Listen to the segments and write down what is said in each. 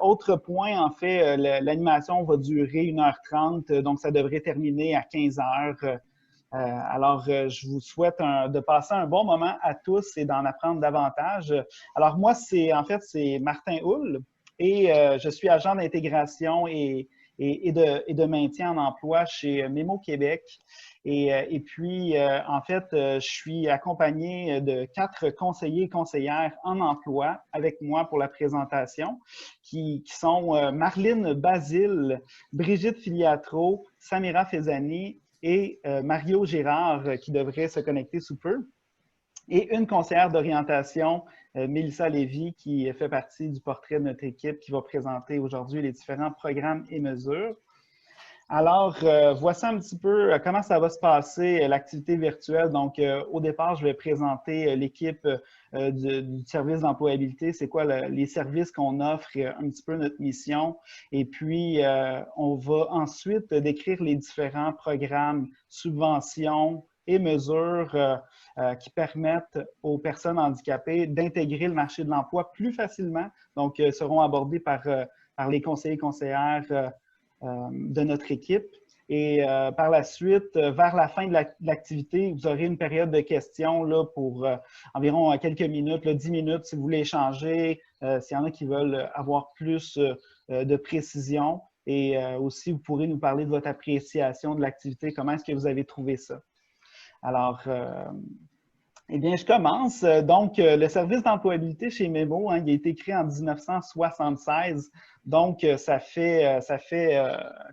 Autre point, en fait, l'animation va durer 1h30, donc ça devrait terminer à 15h. Alors, je vous souhaite de passer un bon moment à tous et d'en apprendre davantage. Alors, moi, c'est Martin Houle et je suis agent d'intégration et de maintien en emploi chez Memo Québec. Je suis accompagné de 4 conseillers et conseillères en emploi avec moi pour la présentation, qui sont Marlene Basile, Brigitte Filiatro, Samira Fezani et Mario Gérard, qui devrait se connecter sous peu. Et une conseillère d'orientation, Mélissa Lévy, qui fait partie du portrait de notre équipe, qui va présenter aujourd'hui les différents programmes et mesures. Alors, voici un petit peu comment ça va se passer, l'activité virtuelle. Donc, au départ, je vais présenter l'équipe du service d'employabilité. C'est quoi les services qu'on offre, un petit peu notre mission. Et puis, on va ensuite décrire les différents programmes, subventions et mesures qui permettent aux personnes handicapées d'intégrer le marché de l'emploi plus facilement. Donc, seront abordés par les conseillers et conseillères de notre équipe. Et par la suite, vers la fin de l'activité, vous aurez une période de questions là, pour environ quelques minutes, là, 10 minutes si vous voulez échanger, s'il y en a qui veulent avoir plus de précision. Et aussi, vous pourrez nous parler de votre appréciation de l'activité. Comment est-ce que vous avez trouvé ça? Alors, eh bien, je commence. Donc, le service d'employabilité chez Memo, il a été créé en 1976. Donc, ça fait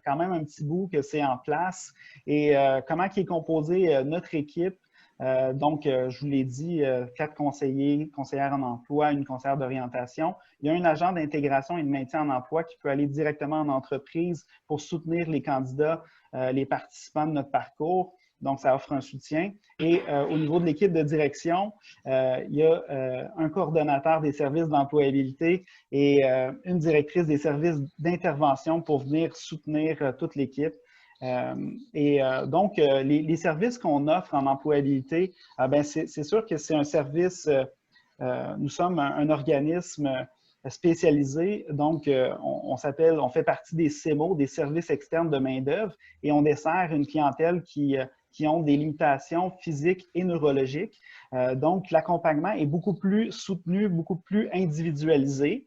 quand même un petit bout que c'est en place. Et comment est composée notre équipe? Je vous l'ai dit, 4 conseillers, conseillères en emploi, une conseillère d'orientation. Il y a un agent d'intégration et de maintien en emploi qui peut aller directement en entreprise pour soutenir les candidats, les participants de notre parcours. Donc, ça offre un soutien. Et au niveau de l'équipe de direction, il y a un coordonnateur des services d'employabilité et une directrice des services d'intervention pour venir soutenir toute l'équipe. Les services qu'on offre en employabilité, c'est sûr que c'est un service, nous sommes un organisme spécialisé, donc on fait partie des CEMO, des services externes de main-d'œuvre, et on dessert une clientèle qui ont des limitations physiques et neurologiques. Donc, l'accompagnement est beaucoup plus soutenu, beaucoup plus individualisé.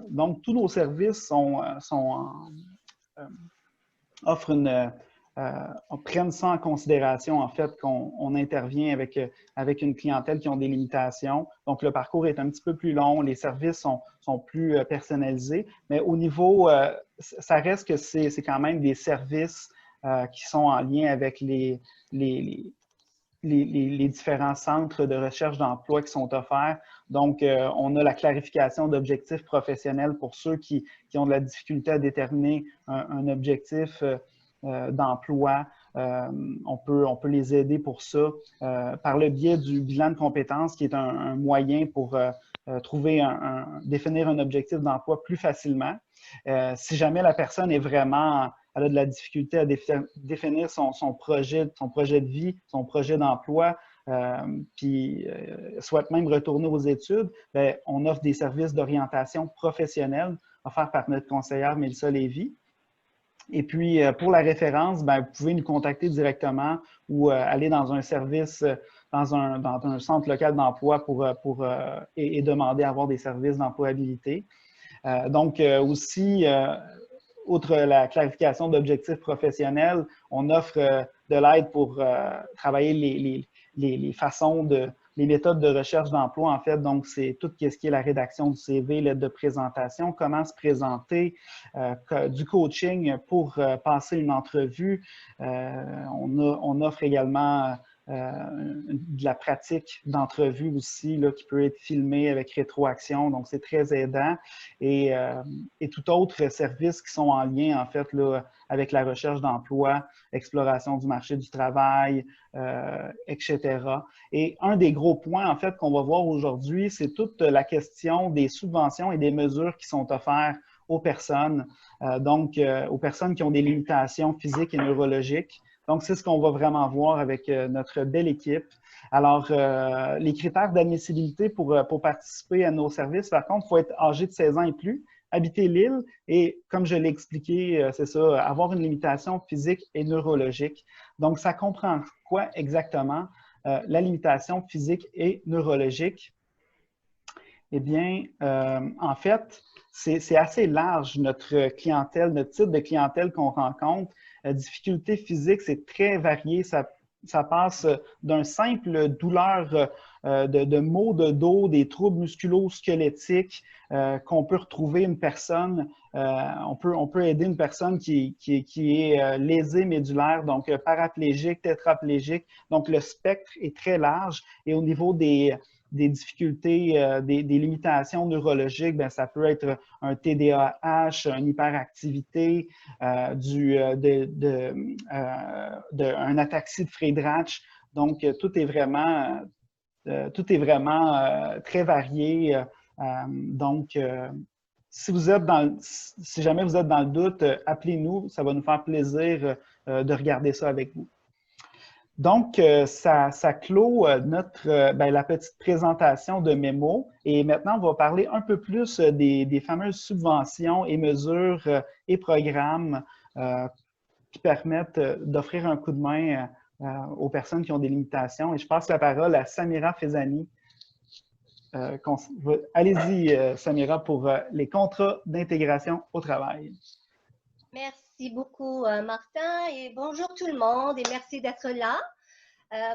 Donc, tous nos services prennent ça en considération, en fait, qu'on intervient avec une clientèle qui ont des limitations. Donc, le parcours est un petit peu plus long, les services sont plus personnalisés, mais au niveau, ça reste que c'est quand même des services qui sont en lien avec les différents centres de recherche d'emploi qui sont offerts. Donc, on a la clarification d'objectifs professionnels pour ceux qui ont de la difficulté à déterminer un objectif d'emploi. On peut les aider pour ça par le biais du bilan de compétences, qui est un moyen pour définir un objectif d'emploi plus facilement. Si jamais la personne elle a de la difficulté à définir son projet de vie, son projet d'emploi, puis souhaite même retourner aux études, bien, on offre des services d'orientation professionnelle offerts par notre conseillère Mélissa Lévy. Et puis, pour la référence, bien, vous pouvez nous contacter directement ou aller dans un service, dans un centre local d'emploi et demander à avoir des services d'employabilité. Outre la clarification d'objectifs professionnels, on offre de l'aide pour travailler les méthodes de recherche d'emploi, en fait. Donc, c'est tout ce qui est la rédaction du CV, l'aide de présentation, comment se présenter, du coaching pour passer une entrevue. On offre également de la pratique d'entrevue aussi, là, qui peut être filmée avec rétroaction. Donc, c'est très aidant. Et tout autre service qui sont en lien, en fait, là, avec la recherche d'emploi, exploration du marché du travail, etc. Et un des gros points, en fait, qu'on va voir aujourd'hui, c'est toute la question des subventions et des mesures qui sont offertes aux personnes, aux personnes qui ont des limitations physiques et neurologiques. Donc, c'est ce qu'on va vraiment voir avec notre belle équipe. Alors, les critères d'admissibilité pour participer à nos services, par contre, il faut être âgé de 16 ans et plus, habiter l'île et, comme je l'ai expliqué, c'est ça, avoir une limitation physique et neurologique. Donc, ça comprend quoi exactement? La limitation physique et neurologique. Eh bien, en fait, c'est assez large notre clientèle, notre type de clientèle qu'on rencontre. Difficultés physiques, c'est très varié. Ça passe d'un simple douleur de maux de dos, des troubles musculo-squelettiques qu'on peut retrouver une personne. On peut aider une personne qui est lésée médulaire, donc paraplégique, tétraplégique. Donc, le spectre est très large et au niveau des difficultés, des limitations neurologiques, bien, ça peut être un TDAH, une hyperactivité, un ataxie de Friedreich. Donc, tout est vraiment très varié. Donc, si jamais vous êtes dans le doute, appelez-nous. Ça va nous faire plaisir de regarder ça avec vous. Donc, ça clôt la petite présentation de Mémo. Et maintenant, on va parler un peu plus des fameuses subventions et mesures et programmes qui permettent d'offrir un coup de main aux personnes qui ont des limitations. Et je passe la parole à Samira Fezani. Allez-y, Samira, pour les contrats d'intégration au travail. Merci beaucoup, Martin, et bonjour tout le monde, et merci d'être là.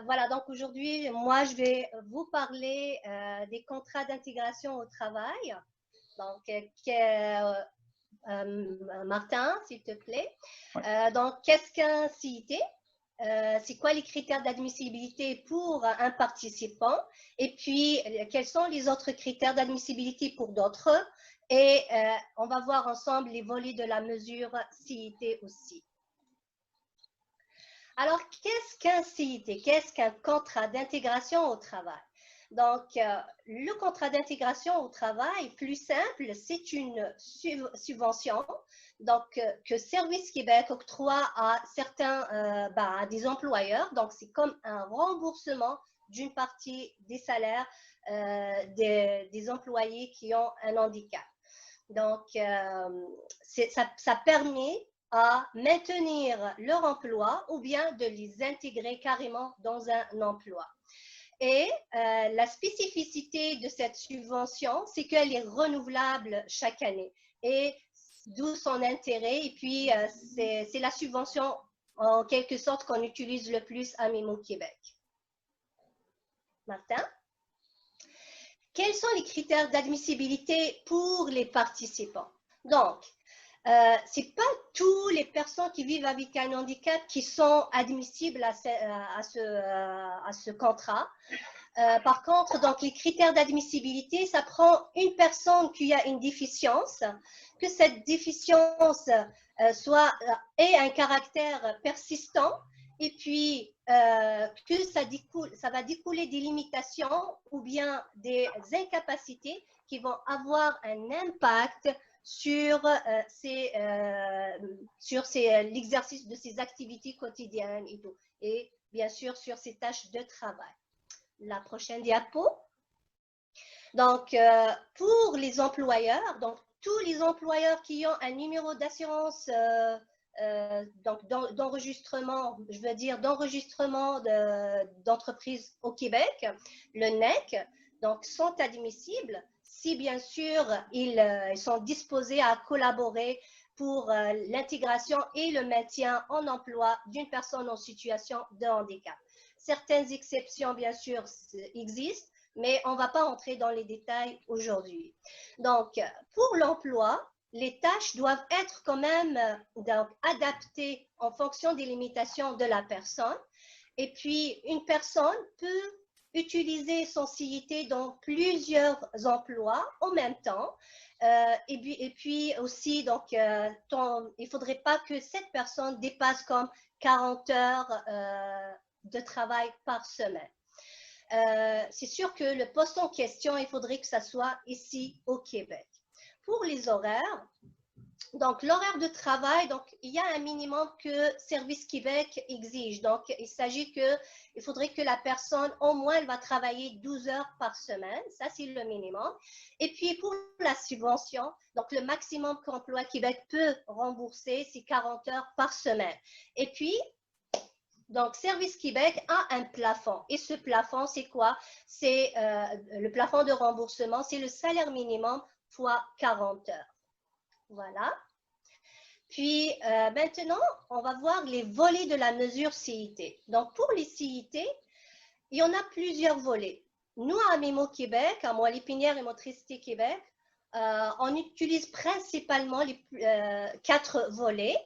Voilà, donc aujourd'hui, moi, je vais vous parler des contrats d'intégration au travail. Donc, Martin, s'il te plaît. Ouais. Donc, qu'est-ce qu'un CIT? C'est quoi les critères d'admissibilité pour un participant? Et puis, quels sont les autres critères d'admissibilité pour d'autres? Et on va voir ensemble les volets de la mesure CIT aussi. Alors, qu'est-ce qu'un CIT? Qu'est-ce qu'un contrat d'intégration au travail? Donc, le contrat d'intégration au travail, plus simple, c'est une subvention donc, que Service Québec octroie à certains, à des employeurs. Donc, c'est comme un remboursement d'une partie des salaires des employés qui ont un handicap. Donc, ça permet à maintenir leur emploi ou bien de les intégrer carrément dans un emploi. Et la spécificité de cette subvention, c'est qu'elle est renouvelable chaque année. Et d'où son intérêt. Et puis, c'est la subvention, en quelque sorte, qu'on utilise le plus à Mémo Québec. Martin? Quels sont les critères d'admissibilité pour les participants? Donc, ce n'est pas toutes les personnes qui vivent avec un handicap qui sont admissibles à ce contrat. Par contre, donc, les critères d'admissibilité, ça prend une personne qui a une déficience, que cette déficience ait un caractère persistant et puis que ça va découler des limitations ou bien des incapacités qui vont avoir un impact sur l'exercice de ses activités quotidiennes et tout. Et bien sûr, sur ses tâches de travail. La prochaine diapo. Donc, pour les employeurs, donc tous les employeurs qui ont un numéro d'assurance d'enregistrement, je veux dire d'enregistrement d'entreprise au Québec, le NEC, donc sont admissibles si bien sûr ils sont disposés à collaborer pour l'intégration et le maintien en emploi d'une personne en situation de handicap. Certaines exceptions, bien sûr, existent, mais on ne va pas entrer dans les détails aujourd'hui. Donc, pour l'emploi, les tâches doivent être quand même adaptées en fonction des limitations de la personne. Et puis, une personne peut utiliser son CIT dans plusieurs emplois en même temps. Et puis aussi, donc, il ne faudrait pas que cette personne dépasse comme 40 heures de travail par semaine. C'est sûr que le poste en question, il faudrait que ça soit ici au Québec. Pour les horaires, Donc, l'horaire de travail, donc, il y a un minimum que Service Québec exige. Donc, il faudrait que la personne, au moins, elle va travailler 12 heures par semaine. Ça, c'est le minimum. Et puis, pour la subvention, donc, le maximum qu'Emploi Québec peut rembourser, c'est 40 heures par semaine. Et puis, donc, Service Québec a un plafond. Et ce plafond, c'est quoi? C'est le plafond de remboursement, c'est le salaire minimum fois 40 heures. Voilà. Puis maintenant, on va voir les volets de la mesure CIT. Donc, pour les CIT, il y en a plusieurs volets. Nous, à Mémo Québec, à Moelle Épinière et Motricité Québec, on utilise principalement les 4 volets.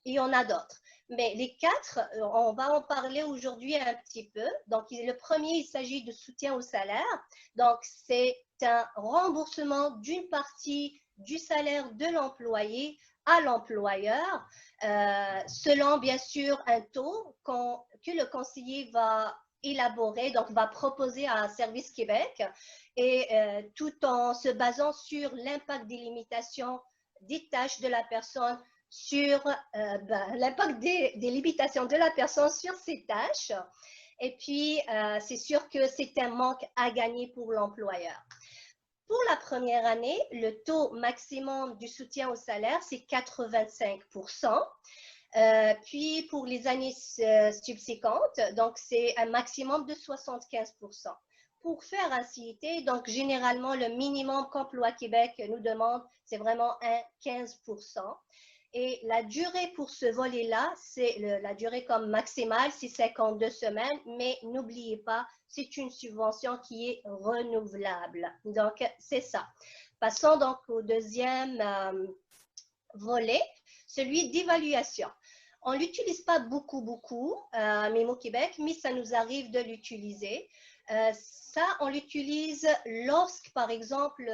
Il y en a d'autres. Mais les 4, on va en parler aujourd'hui un petit peu. Donc, le premier, il s'agit de soutien au salaire. Donc, c'est un remboursement d'une partie du salaire de l'employé à l'employeur, selon bien sûr un taux que le conseiller va élaborer, donc va proposer à Service Québec, et tout en se basant sur l'impact des limitations des tâches de la personne sur l'impact des limitations de la personne sur ses tâches. Et puis, c'est sûr que c'est un manque à gagner pour l'employeur. Pour la première année, le taux maximum du soutien au salaire, c'est 85%. Puis, pour les années subséquentes, donc c'est un maximum de 75%. Pour faire un CIT, donc généralement, le minimum qu'Emploi Québec nous demande, c'est vraiment un 15%. Et la durée pour ce volet-là, c'est la durée comme maximale, c'est 52 semaines, mais n'oubliez pas, c'est une subvention qui est renouvelable. Donc, c'est ça. Passons donc au deuxième volet, celui d'évaluation. On ne l'utilise pas beaucoup à Mémo Québec, mais ça nous arrive de l'utiliser. Ça, on l'utilise lorsque, par exemple,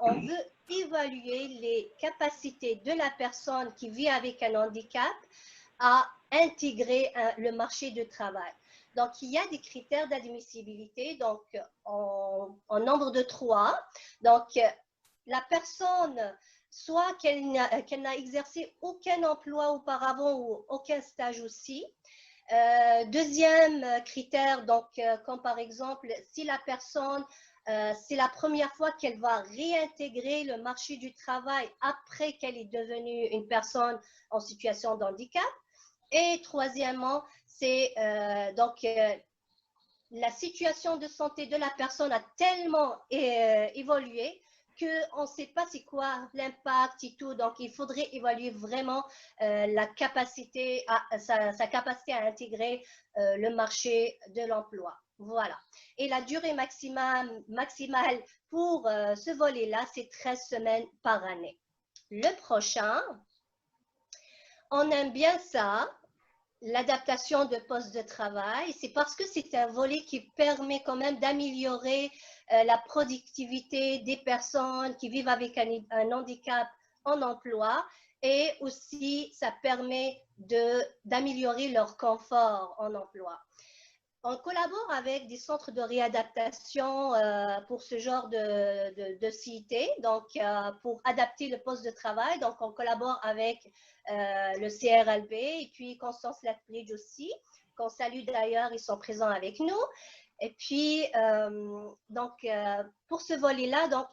on veut évaluer les capacités de la personne qui vit avec un handicap à intégrer le marché du travail. Donc, il y a des critères d'admissibilité, donc en nombre de 3. Donc, la personne, soit qu'elle n'a exercé aucun emploi auparavant ou aucun stage aussi. Deuxième critère, donc, comme par exemple, si la personne, c'est la première fois qu'elle va réintégrer le marché du travail après qu'elle est devenue une personne en situation de handicap. Et troisièmement, c'est la situation de santé de la personne a tellement évolué qu'on ne sait pas c'est quoi l'impact et tout. Donc, il faudrait évaluer vraiment sa capacité à intégrer le marché de l'emploi. Voilà. Et la durée maximale pour ce volet-là, c'est 13 semaines par année. Le prochain, on aime bien ça. L'adaptation de poste de travail, c'est parce que c'est un volet qui permet quand même d'améliorer la productivité des personnes qui vivent avec un handicap en emploi, et aussi ça permet d'améliorer leur confort en emploi. On collabore avec des centres de réadaptation pour ce genre de CIT, donc pour adapter le poste de travail. Donc, on collabore avec le CRLB et puis Constance Lethbridge aussi, qu'on salue d'ailleurs, ils sont présents avec nous. Et puis, pour ce volet-là, donc,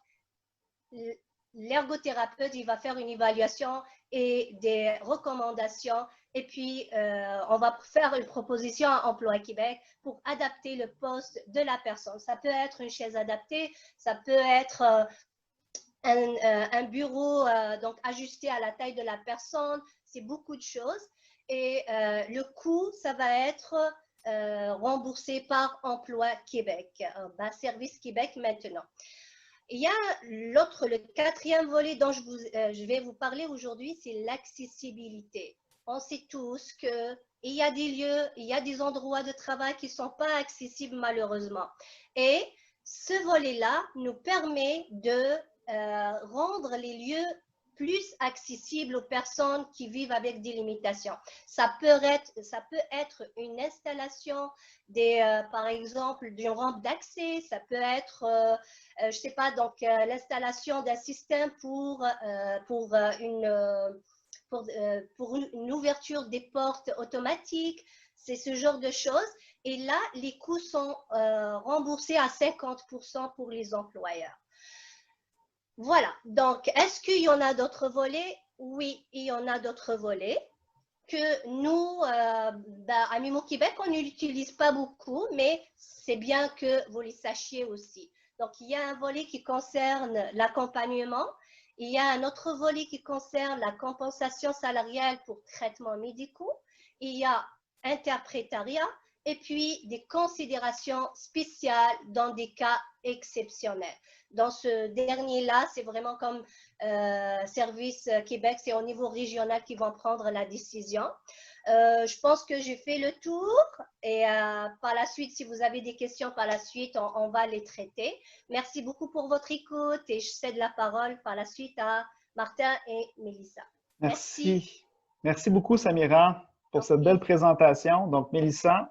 l'ergothérapeute, il va faire une évaluation et des recommandations. Et puis, on va faire une proposition à Emploi Québec pour adapter le poste de la personne. Ça peut être une chaise adaptée, ça peut être un bureau donc ajusté à la taille de la personne. C'est beaucoup de choses. Et le coût, ça va être remboursé par Emploi Québec, Service Québec maintenant. Il y a le quatrième volet dont je vais vous parler aujourd'hui, c'est l'accessibilité. On sait tous qu'il y a des lieux, il y a des endroits de travail qui ne sont pas accessibles malheureusement. Et ce volet-là nous permet de rendre les lieux plus accessible aux personnes qui vivent avec des limitations. Ça peut être une installation par exemple, d'une rampe d'accès, ça peut être, je ne sais pas, donc l'installation d'un système pour une ouverture des portes automatiques, c'est ce genre de choses. Et là, les coûts sont remboursés à 50% pour les employeurs. Voilà, donc est-ce qu'il y en a d'autres volets? Oui, il y en a d'autres volets que nous, à Mimo Québec, on ne l'utilise pas beaucoup, mais c'est bien que vous les sachiez aussi. Donc, il y a un volet qui concerne l'accompagnement, il y a un autre volet qui concerne la compensation salariale pour traitements médicaux, il y a interprétariat, et puis des considérations spéciales dans des cas exceptionnels. Dans ce dernier-là, c'est vraiment comme Service Québec, c'est au niveau régional qu'ils vont prendre la décision. Je pense que j'ai fait le tour et par la suite, si vous avez des questions par la suite, on va les traiter. Merci beaucoup pour votre écoute et je cède la parole par la suite à Martin et Mélissa. Merci. Merci beaucoup, Samira, pour cette belle présentation. Donc, Mélissa,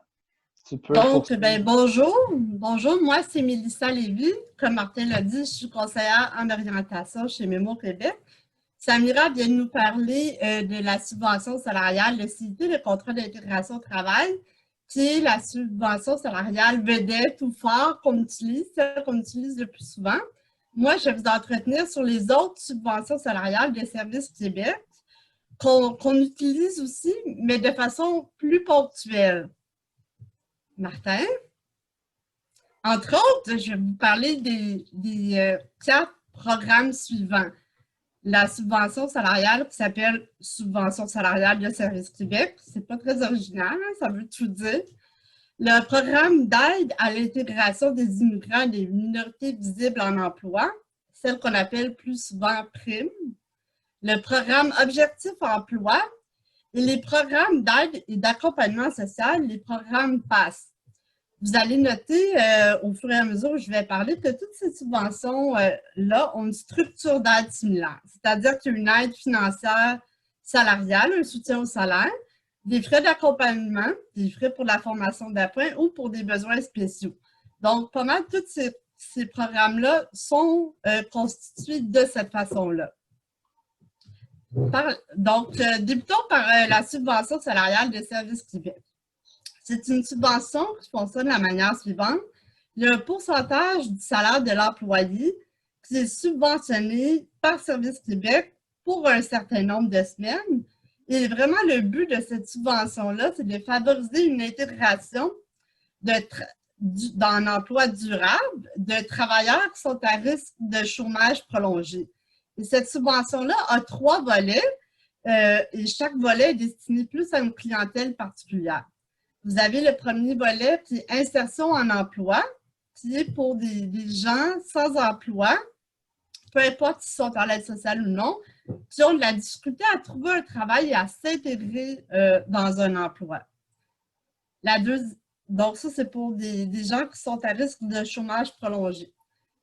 tu peux poursuivre. Bonjour. Bonjour, moi, c'est Mélissa Lévy. Comme Martin l'a dit, je suis conseillère en orientation chez Mimo Québec. Samira vient de nous parler de la subvention salariale, le CIT, le contrat d'intégration au travail, qui est la subvention salariale vedette ou phare qu'on utilise, celle qu'on utilise le plus souvent. Moi, je vais vous entretenir sur les autres subventions salariales de Service Québec qu'on utilise aussi, mais de façon plus ponctuelle. Martin? Entre autres, je vais vous parler des 4 programmes suivants. La subvention salariale qui s'appelle Subvention salariale de Service Québec. C'est pas très original, hein, ça veut tout dire. Le programme d'aide à l'intégration des immigrants et des minorités visibles en emploi, celle qu'on appelle plus souvent PRIM. Le programme Objectif Emploi et les programmes d'aide et d'accompagnement social, les programmes PASS. Vous allez noter au fur et à mesure où je vais parler que toutes ces subventions-là ont une structure d'aide similaire. C'est-à-dire qu'il y a une aide financière salariale, un soutien au salaire, des frais d'accompagnement, des frais pour la formation d'appoint ou pour des besoins spéciaux. Donc, pas mal tous ces programmes-là sont constitués de cette façon-là. Donc, débutons par la subvention salariale de Service Québec. C'est une subvention qui fonctionne de la manière suivante. Il y a un pourcentage du salaire de l'employé qui est subventionné par Service Québec pour un certain nombre de semaines. Et vraiment, le but de cette subvention-là, c'est de favoriser une intégration dans un emploi durable de travailleurs qui sont à risque de chômage prolongé. Et cette subvention-là a 3 volets et chaque volet est destiné plus à une clientèle particulière. Vous avez le premier volet qui est insertion en emploi, qui est pour des gens sans emploi, peu importe s'ils sont en aide sociale ou non, qui ont de la difficulté à trouver un travail et à s'intégrer dans un emploi. Donc, ça, c'est pour des gens qui sont à risque de chômage prolongé.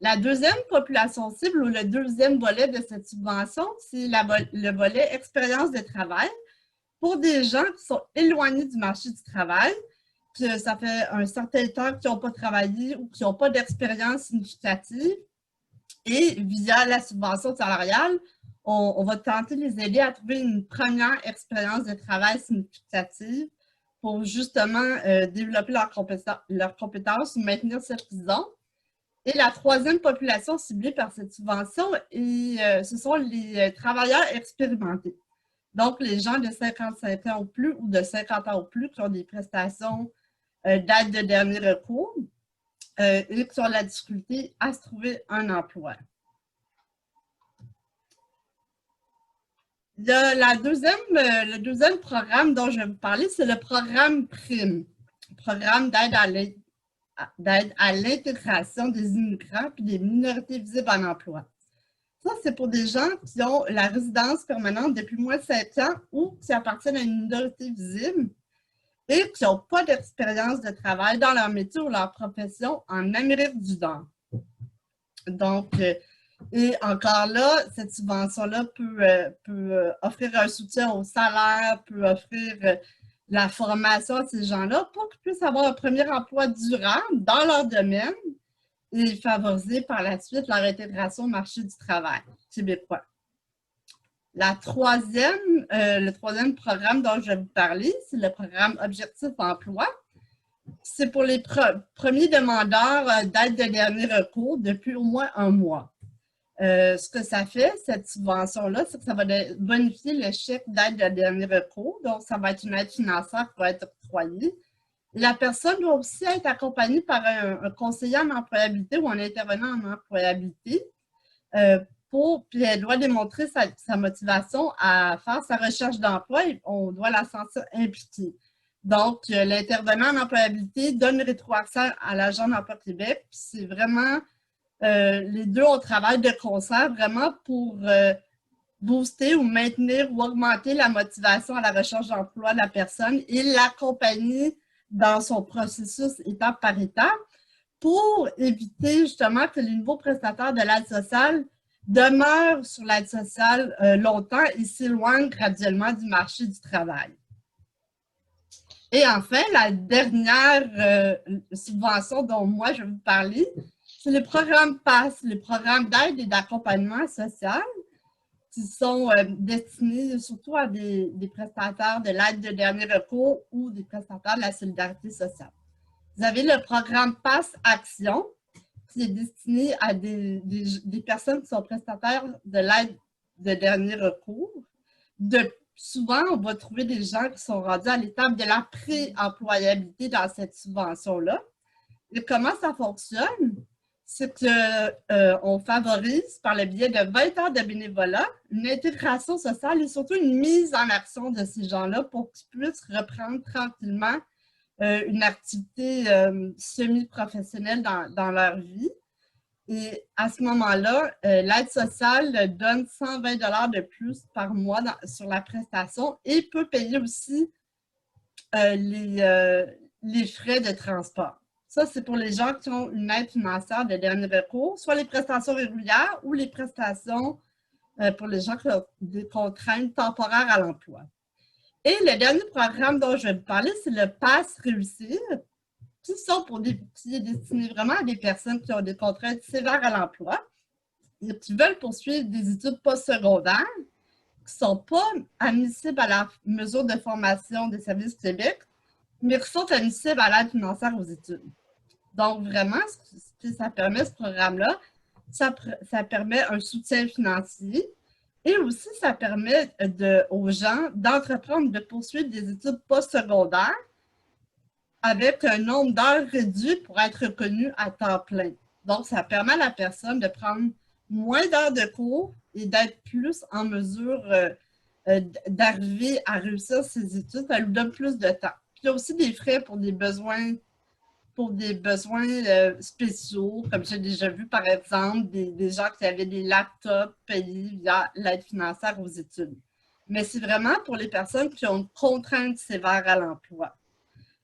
La deuxième population cible ou le deuxième volet de cette subvention, c'est le volet expérience de travail pour des gens qui sont éloignés du marché du travail, que ça fait un certain temps qu'ils n'ont pas travaillé ou qui n'ont pas d'expérience significative. Et via la subvention salariale, on va tenter de les aider à trouver une première expérience de travail significative pour justement développer leurs compétences ou maintenir ce qu'ils ont. Et la troisième population ciblée par cette subvention, ce sont les travailleurs expérimentés. Donc, les gens de 55 ans ou plus ou de 50 ans ou plus qui ont des prestations d'aide de dernier recours et qui ont la difficulté à se trouver un emploi. Le deuxième programme dont je vais vous parler, c'est le programme PRIM, programme d'aide à l'intégration des immigrants et des minorités visibles en emploi. Ça, c'est pour des gens qui ont la résidence permanente depuis moins de 5 ans ou qui appartiennent à une minorité visible et qui n'ont pas d'expérience de travail dans leur métier ou leur profession en Amérique du Nord. Donc, Et encore là, cette subvention-là peut offrir un soutien au salaire, peut offrir la formation à ces gens-là pour qu'ils puissent avoir un premier emploi durable dans leur domaine et favoriser par la suite leur intégration au marché du travail québécois. Le troisième programme dont je vais vous parler, c'est le programme Objectif Emploi. C'est pour les premiers demandeurs d'aide de dernier recours depuis au moins un mois. Ce que ça fait, cette subvention-là, c'est que ça va bonifier le chèque d'aide de dernier recours. Donc, ça va être une aide financière qui va être octroyée. La personne doit aussi être accompagnée par un conseiller en employabilité ou un intervenant en employabilité puis elle doit démontrer sa motivation à faire sa recherche d'emploi et on doit la sentir impliquée. Donc, l'intervenant en employabilité donne une rétroaction à l'Agent d'emploi Québec. Puis c'est vraiment, les deux, on travaille de concert vraiment pour booster ou maintenir ou augmenter la motivation à la recherche d'emploi de la personne et l'accompagner dans son processus étape par étape pour éviter justement que les nouveaux prestataires de l'aide sociale demeurent sur l'aide sociale longtemps et s'éloignent graduellement du marché du travail. Et enfin, la dernière subvention dont moi je vais vous parler, c'est le programme PASS, le programme d'aide et d'accompagnement social, qui sont destinés surtout à des prestataires de l'aide de dernier recours ou des prestataires de la solidarité sociale. Vous avez le programme PASS Action, qui est destiné à des personnes qui sont prestataires de l'aide de dernier recours. Souvent, on va trouver des gens qui sont rendus à l'étape de la pré-employabilité dans cette subvention-là. Et comment ça fonctionne? C'est qu'on favorise, par le biais de 20 heures de bénévolat, une intégration sociale et surtout une mise en action de ces gens-là pour qu'ils puissent reprendre tranquillement une activité semi-professionnelle dans leur vie. Et à ce moment-là, l'aide sociale donne 120 $ de plus par mois sur la prestation et peut payer aussi les frais de transport. Ça, c'est pour les gens qui ont une aide financière de dernier recours, soit les prestations régulières ou les prestations pour les gens qui ont des contraintes temporaires à l'emploi. Et le dernier programme dont je vais vous parler, c'est le PASS Réussir, qui est destiné vraiment à des personnes qui ont des contraintes sévères à l'emploi et qui veulent poursuivre des études postsecondaires, qui ne sont pas admissibles à la mesure de formation des Services du Québec, mais qui sont admissibles à l'aide financière aux études. Donc, vraiment, ce que ça permet, ce programme-là, ça permet un soutien financier et aussi, ça permet aux gens d'entreprendre, de poursuivre des études postsecondaires avec un nombre d'heures réduit pour être reconnu à temps plein. Donc, ça permet à la personne de prendre moins d'heures de cours et d'être plus en mesure d'arriver à réussir ses études. Ça lui donne plus de temps. Puis, il y a aussi des frais pour des besoins spéciaux, comme j'ai déjà vu, par exemple, des gens qui avaient des laptops payés via l'aide financière aux études. Mais c'est vraiment pour les personnes qui ont une contrainte sévère à l'emploi.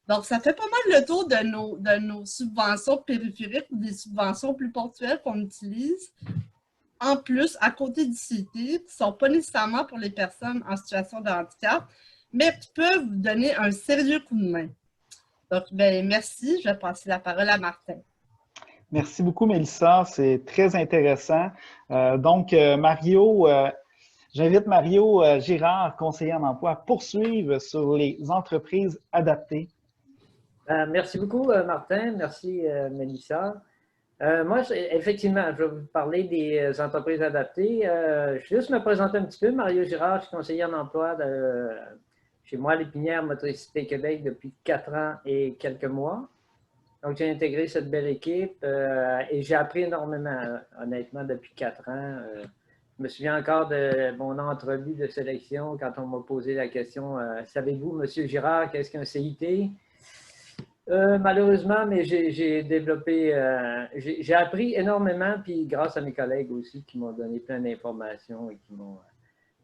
Donc, ça fait pas mal le tour de nos subventions périphériques ou des subventions plus ponctuelles qu'on utilise. En plus, à côté du CIT, qui ne sont pas nécessairement pour les personnes en situation de handicap, mais qui peuvent vous donner un sérieux coup de main. Donc, merci. Je vais passer la parole à Martin. Merci beaucoup, Mélissa. C'est très intéressant. Mario, j'invite Mario Girard, conseiller en emploi, à poursuivre sur les entreprises adaptées. Merci beaucoup, Martin. Merci, Mélissa. Moi, effectivement, je vais vous parler des entreprises adaptées. Je vais juste me présenter un petit peu. Mario Girard, je suis conseiller en emploi chez moi, l'Épinière Motricité Québec depuis 4 ans et quelques mois. Donc, j'ai intégré cette belle équipe et j'ai appris énormément, honnêtement, depuis 4 ans. Je me souviens encore de mon entrevue de sélection quand on m'a posé la question « Savez-vous, Monsieur Girard, qu'est-ce qu'un CIT? » Malheureusement, mais j'ai développé, j'ai appris énormément, puis grâce à mes collègues aussi qui m'ont donné plein d'informations et qui m'ont...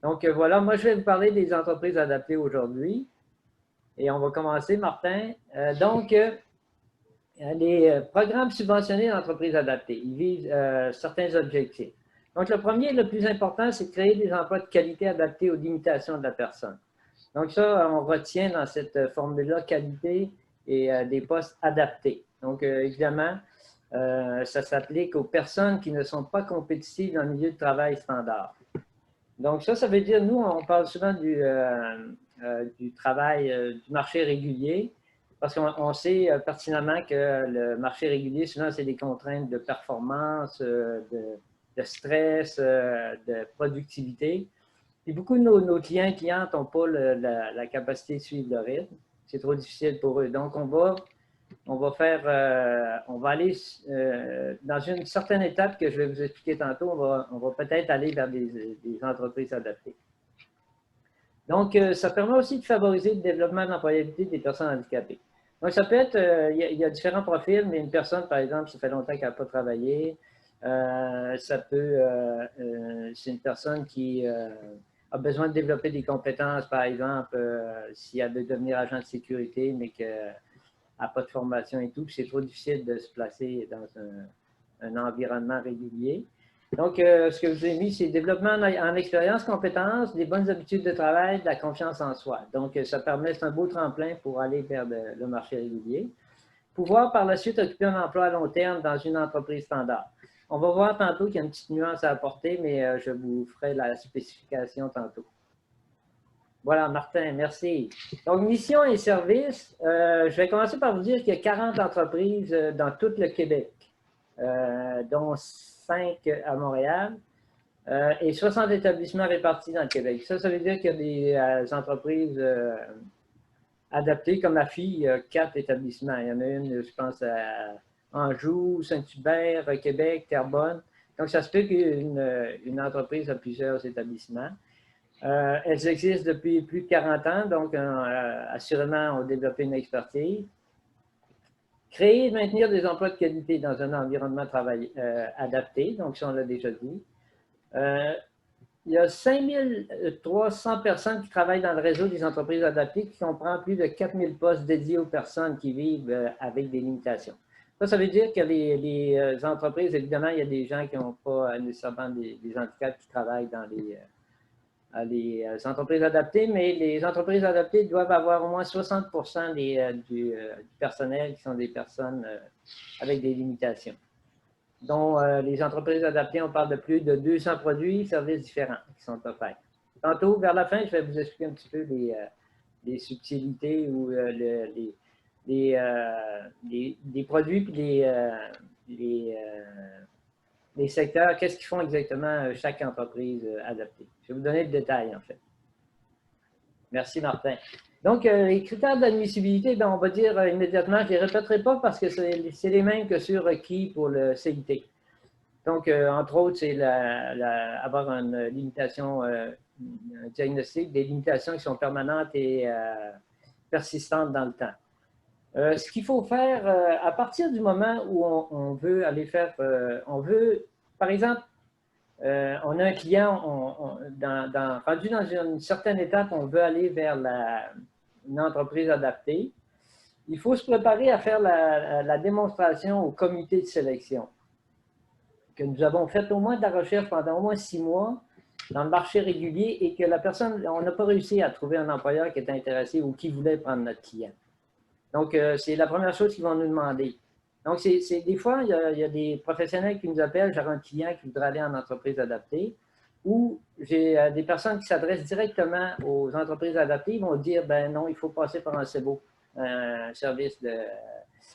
Donc voilà, moi je vais vous parler des entreprises adaptées aujourd'hui. Et on va commencer, Martin. Les programmes subventionnés d'entreprises adaptées, ils visent certains objectifs. Donc, le premier, le plus important, c'est de créer des emplois de qualité adaptés aux limitations de la personne. Donc, ça, on retient dans cette formule-là qualité et des postes adaptés. Donc, évidemment, ça s'applique aux personnes qui ne sont pas compétitives dans le milieu de travail standard. Donc, ça veut dire, nous, on parle souvent du travail, du marché régulier, parce qu'on sait pertinemment que le marché régulier, souvent, c'est des contraintes de performance, de stress, de productivité. Puis beaucoup de nos clients et clientes n'ont pas la capacité de suivre le rythme. C'est trop difficile pour eux. Donc, on va aller dans une certaine étape que je vais vous expliquer tantôt, on va peut-être aller vers des entreprises adaptées. Donc, ça permet aussi de favoriser le développement de l'employabilité des personnes handicapées. Donc, ça peut être, il y a différents profils, mais une personne, par exemple, ça fait longtemps qu'elle n'a pas travaillé. C'est une personne qui a besoin de développer des compétences, par exemple, si elle veut devenir agent de sécurité, mais qu'elle n'a pas de formation et tout, puis c'est trop difficile de se placer dans un environnement régulier. Donc, ce que je vous ai mis, c'est développement en expérience, compétences, des bonnes habitudes de travail, de la confiance en soi. Donc, ça permet, c'est un beau tremplin pour aller vers le marché régulier. Pouvoir par la suite occuper un emploi à long terme dans une entreprise standard. On va voir tantôt qu'il y a une petite nuance à apporter, mais je vous ferai la spécification tantôt. Voilà, Martin, merci. Donc, mission et services, je vais commencer par vous dire qu'il y a 40 entreprises dans tout le Québec, dont 5 à Montréal et 60 établissements répartis dans le Québec. Ça veut dire qu'il y a des entreprises adaptées, comme AFI, il y a 4 établissements. Il y en a une, je pense, à Anjou, Saint-Hubert, Québec, Terrebonne. Donc, ça se peut qu'une entreprise a plusieurs établissements. Elles existent depuis plus de 40 ans, donc assurément, ont développé une expertise. Créer et maintenir des emplois de qualité dans un environnement de travail adapté, donc ça, on l'a déjà dit. Il y a 5300 personnes qui travaillent dans le réseau des entreprises adaptées qui comprend plus de 4000 postes dédiés aux personnes qui vivent avec des limitations. Ça veut dire que les entreprises, évidemment, il y a des gens qui n'ont pas nécessairement des handicaps qui travaillent dans les entreprises adaptées, mais les entreprises adaptées doivent avoir au moins 60% du personnel qui sont des personnes avec des limitations. Dont les entreprises adaptées, on parle de plus de 200 produits et services différents qui sont offerts. Tantôt, vers la fin, je vais vous expliquer un petit peu les subtilités ou les produits et les secteurs, qu'est-ce qu'ils font exactement chaque entreprise adaptée. Je vais vous donner le détail, en fait. Merci, Martin. Donc, les critères d'admissibilité, on va dire immédiatement, je ne les répéterai pas parce que c'est les mêmes que sur requis pour le CIT. Donc, entre autres, c'est avoir une limitation, un diagnostic, des limitations qui sont permanentes et persistantes dans le temps. Ce qu'il faut faire, à partir du moment où on veut aller faire, par exemple, on a un client, rendu dans une certaine étape, on veut aller vers une entreprise adaptée. Il faut se préparer à faire la démonstration au comité de sélection que nous avons fait au moins de la recherche pendant au moins 6 mois dans le marché régulier et que la personne, on n'a pas réussi à trouver un employeur qui était intéressé ou qui voulait prendre notre client. Donc, c'est la première chose qu'ils vont nous demander. Donc, des fois, il y a des professionnels qui nous appellent, j'ai un client qui voudrait aller en entreprise adaptée, ou j'ai des personnes qui s'adressent directement aux entreprises adaptées, ils vont dire, ben non, il faut passer par un CEBO, un service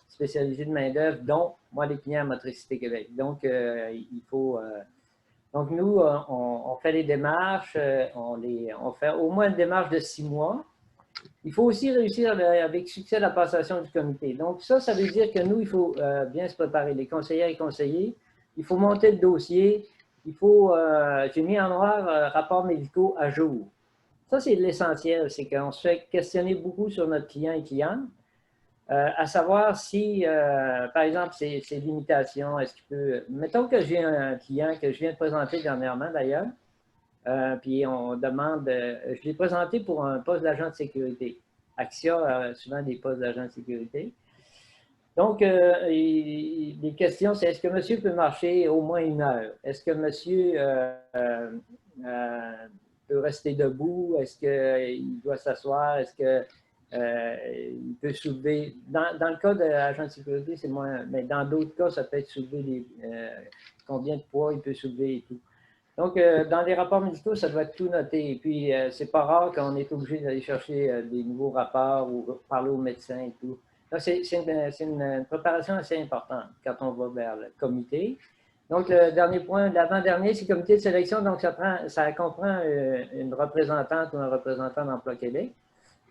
spécialisé de main-d'œuvre, dont moi, les clients à Motricité Québec. Donc, il faut. Donc, nous, on fait les démarches, on fait au moins une démarche de 6 mois. Il faut aussi réussir avec succès la passation du comité. Donc, ça veut dire que nous, il faut bien se préparer, les conseillères et conseillers. Il faut monter le dossier. J'ai mis en noir rapports médicaux à jour. Ça, c'est l'essentiel, c'est qu'on se fait questionner beaucoup sur notre client et cliente, à savoir si, par exemple, ses limitations, est-ce qu'il peut... Mettons que j'ai un client que je viens de présenter dernièrement, d'ailleurs, puis on demande, je l'ai présenté pour un poste d'agent de sécurité. Axia a souvent des postes d'agent de sécurité. Donc, les questions, c'est est-ce que monsieur peut marcher au moins 1 heure? Est-ce que monsieur peut rester debout? Est-ce qu'il doit s'asseoir? Est-ce qu'il peut soulever? Dans le cas de l'agent de sécurité, c'est moins, mais dans d'autres cas, ça peut être soulever combien de poids il peut soulever et tout. Donc, dans les rapports médicaux, ça doit être tout noté. Et puis, c'est pas rare qu'on est obligé d'aller chercher des nouveaux rapports ou parler au médecin et tout. Donc, c'est une préparation assez importante quand on va vers le comité. Donc, le dernier point, l'avant-dernier, c'est le comité de sélection. Donc, ça comprend une représentante ou un représentant d'Emploi Québec,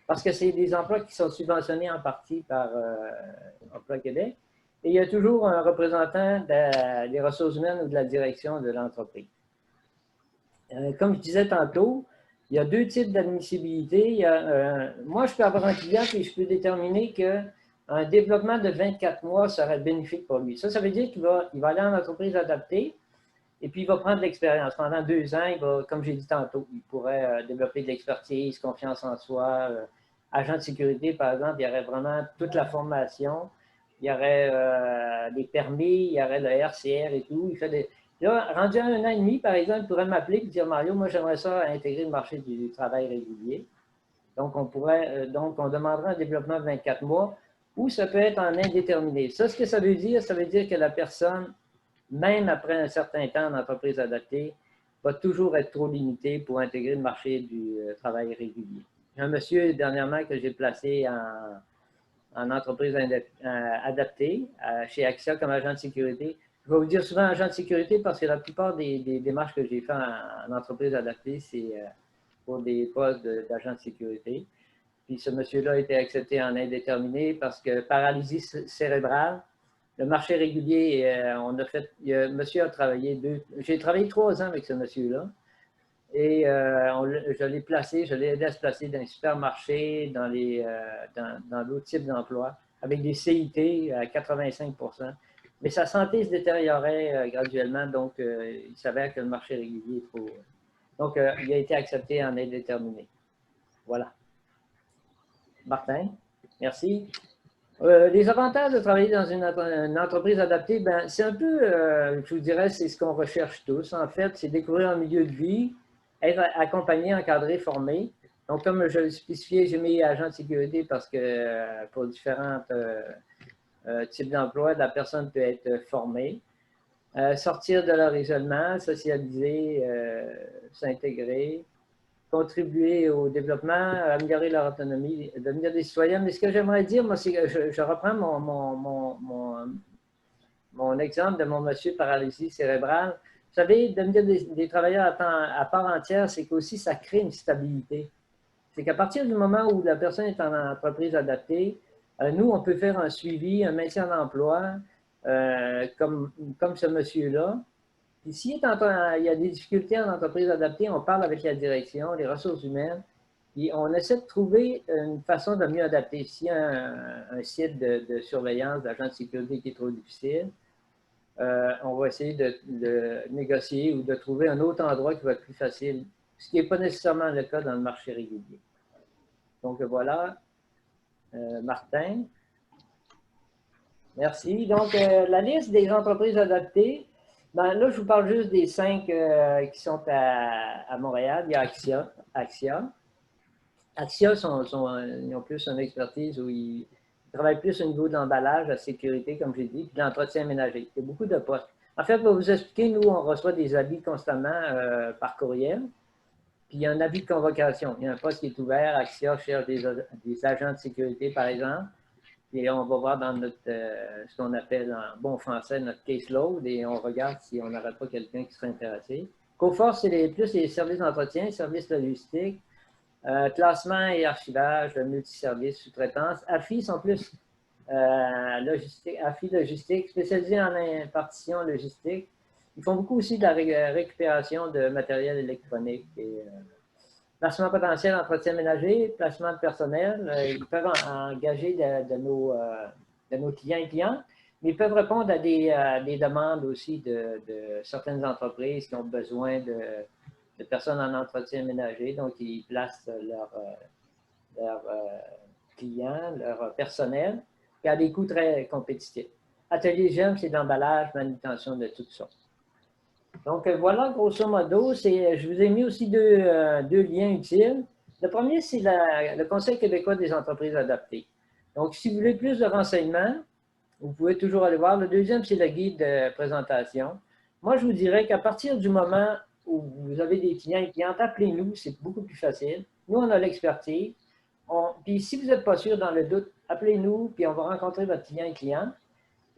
parce que c'est des emplois qui sont subventionnés en partie par Emploi Québec. Et il y a toujours un représentant des ressources humaines ou de la direction de l'entreprise. Comme je disais tantôt, il y a 2 types d'admissibilité. Moi, je peux avoir un client et je peux déterminer qu'un développement de 24 mois serait bénéfique pour lui. Ça veut dire qu'il va aller en entreprise adaptée et puis il va prendre de l'expérience. Pendant 2 ans, il va, comme j'ai dit tantôt, il pourrait développer de l'expertise, confiance en soi. Agent de sécurité, par exemple, il y aurait vraiment toute la formation. Il y aurait des permis, il y aurait le RCR et tout. Il fait des... Là, rendu à 1 an et demi, par exemple, il pourrait m'appeler et dire Mario, moi j'aimerais ça intégrer le marché du travail régulier. Donc, on demanderait un développement de 24 mois ou ça peut être en indéterminé. Ça, ce que ça veut dire que la personne, même après un certain temps d'entreprise adaptée, va toujours être trop limitée pour intégrer le marché du travail régulier. J'ai un monsieur dernièrement que j'ai placé en entreprise adaptée chez AXIA comme agent de sécurité. Je vais vous dire souvent agent de sécurité parce que la plupart des démarches que j'ai faites en entreprise adaptée, c'est pour des postes d'agent de sécurité. Puis ce monsieur-là a été accepté en indéterminé parce que paralysie cérébrale, le marché régulier, monsieur a travaillé j'ai travaillé 3 ans avec ce monsieur-là. Et je l'ai placé, je l'ai aidé à se placer dans les supermarchés, dans d'autres types d'emplois, avec des CIT à 85%. Mais sa santé se détériorait graduellement, donc il s'avère que le marché régulier est trop. Donc, il a été accepté en indéterminé. Voilà. Martin, merci. Les avantages de travailler dans une entreprise adaptée, ben, c'est un peu, je vous dirais, c'est ce qu'on recherche tous. En fait, c'est découvrir un milieu de vie, être accompagné, encadré, formé. Donc, comme je l'ai spécifié, j'ai mis agent de sécurité parce que pour différents types d'emplois, la personne peut être formée. Sortir de leur isolement, socialiser, s'intégrer, contribuer au développement, améliorer leur autonomie, devenir des citoyens. Mais ce que j'aimerais dire, moi, c'est que je reprends mon exemple de mon monsieur paralysie cérébrale. Vous savez, devenir des travailleurs à part entière, c'est qu'aussi ça crée une stabilité. C'est qu'à partir du moment où la personne est en entreprise adaptée, nous, on peut faire un suivi, un maintien d'emploi, comme ce monsieur-là. Puis s'il il y a des difficultés en entreprise adaptée, on parle avec la direction, les ressources humaines, puis on essaie de trouver une façon de mieux adapter. S'il y a un site de surveillance d'agent de sécurité qui est trop difficile, on va essayer de négocier ou de trouver un autre endroit qui va être plus facile, ce qui n'est pas nécessairement le cas dans le marché régulier. Donc voilà, Martin. Merci. Donc, la liste des entreprises adaptées, ben, là, je vous parle juste des 5 qui sont à Montréal. Il y a Axia. Axia, ils ont plus une expertise où ils travaillent plus au niveau de l'emballage, la sécurité, comme j'ai dit, puis l'entretien ménager. Il y a beaucoup de postes. En fait, pour vous expliquer, nous, on reçoit des avis constamment par courriel. Puis il y a un avis de convocation. Il y a un poste qui est ouvert. Axia cherche des agents de sécurité, par exemple. Et on va voir dans notre, ce qu'on appelle en bon français notre caseload et on regarde si on n'aurait pas quelqu'un qui serait intéressé. Coforce, c'est plus les services d'entretien, services logistiques, classement et archivage, multiservices, sous-traitance. AFI sont plus logistique, AFI logistique, spécialisés en impartition logistique. Ils font beaucoup aussi de la récupération de matériel électronique et placement potentiel, entretien ménager, placement de personnel. Ils peuvent engager de nos clients et clientes, mais ils peuvent répondre à des demandes aussi de certaines entreprises qui ont besoin de personnes en entretien ménager. Donc, ils placent leurs clients, leur personnel. Ils et à des coûts très compétitifs. Atelier GEM, c'est d'emballage, manutention de toutes sortes. Donc, voilà, grosso modo, je vous ai mis aussi deux liens utiles. Le premier, c'est le Conseil québécois des entreprises adaptées. Donc, si vous voulez plus de renseignements, vous pouvez toujours aller voir. Le deuxième, c'est le guide de présentation. Moi, je vous dirais qu'à partir du moment où vous avez des clients et clientes, appelez-nous, c'est beaucoup plus facile. Nous, on a l'expertise. Puis, si vous n'êtes pas sûr dans le doute, appelez-nous, puis on va rencontrer votre client et client.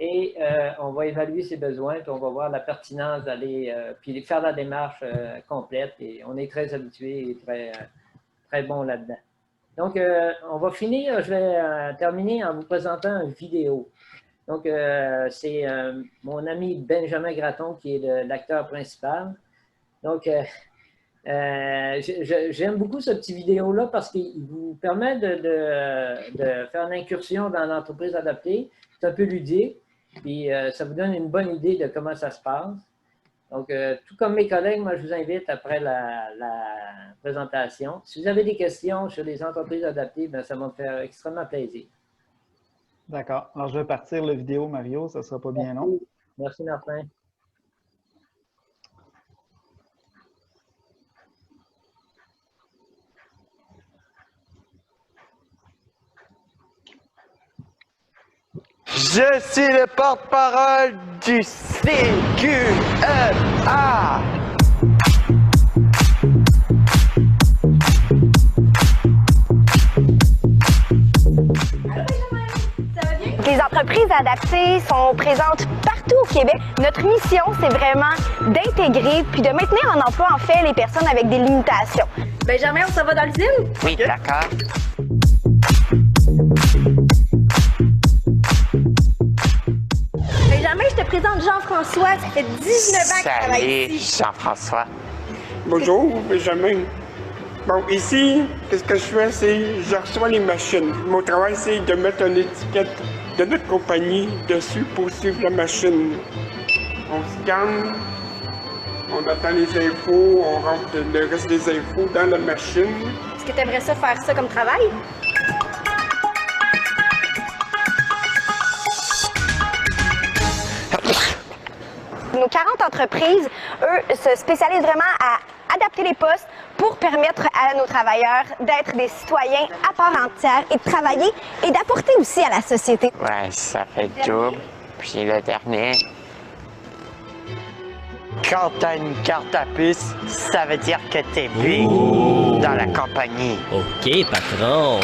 Et on va évaluer ses besoins, puis on va voir la pertinence d'aller puis faire la démarche complète. Et on est très habitué et très bon là-dedans. Donc, on va finir, je vais terminer en vous présentant une vidéo. Donc, c'est mon ami Benjamin Gratton qui est l'acteur principal. Donc, j'aime beaucoup ce petit vidéo-là parce qu'il vous permet de faire une incursion dans l'entreprise adaptée. C'est un peu ludique, puis ça vous donne une bonne idée de comment ça se passe. Donc, tout comme mes collègues, moi, je vous invite après la présentation. Si vous avez des questions sur les entreprises adaptées, bien, ça va me faire extrêmement plaisir. D'accord. Alors, je vais partir la vidéo, Mario. Ça ne sera pas bien long. Merci, Martin. Je suis le porte-parole du CQEA. Les entreprises adaptées sont présentes partout au Québec. Notre mission, c'est vraiment d'intégrer puis de maintenir en emploi, en fait, les personnes avec des limitations. Benjamin, on s'en va dans l'usine? Oui, d'accord. Benjamin, je te présente Jean-François. Ça fait 19 ans qu'il travaille ici. Salut, Jean-François. Bonjour, Benjamin. Bon, ici, qu'est-ce que je fais, c'est je reçois les machines. Mon travail, c'est de mettre une étiquette de notre compagnie dessus pour suivre la machine. On scanne, on attend les infos, on rentre le reste des infos dans la machine. Est-ce que tu aimerais ça faire ça comme travail? Nos 40 entreprises, eux, se spécialisent vraiment à adapter les postes pour permettre à nos travailleurs d'être des citoyens à part entière et de travailler et d'apporter aussi à la société. Ouais, ça fait double. Puis le dernier. Quand t'as une carte à puce, ça veut dire que t'es vu dans la compagnie. OK, patron.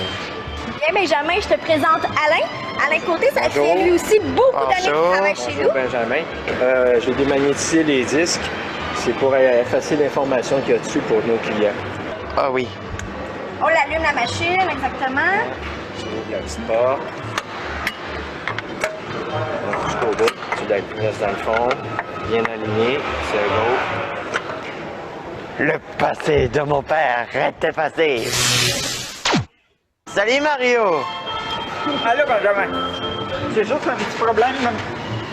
Bien, Benjamin, je te présente Alain. Alain Côté, ça fait lui aussi beaucoup d'années qu'il travaille chez nous. Benjamin. J'ai démagnétisé les disques. C'est pour effacer l'information qu'il y a dessus pour nos clients. Ah oui. On l'allume la machine, exactement. J'ouvre la petite porte. Jusqu'au bout, tu la laisses dans le fond. Bien aligné, c'est beau. Le passé de mon père est effacé. Salut Mario! Allô, Benjamin. C'est juste un petit problème.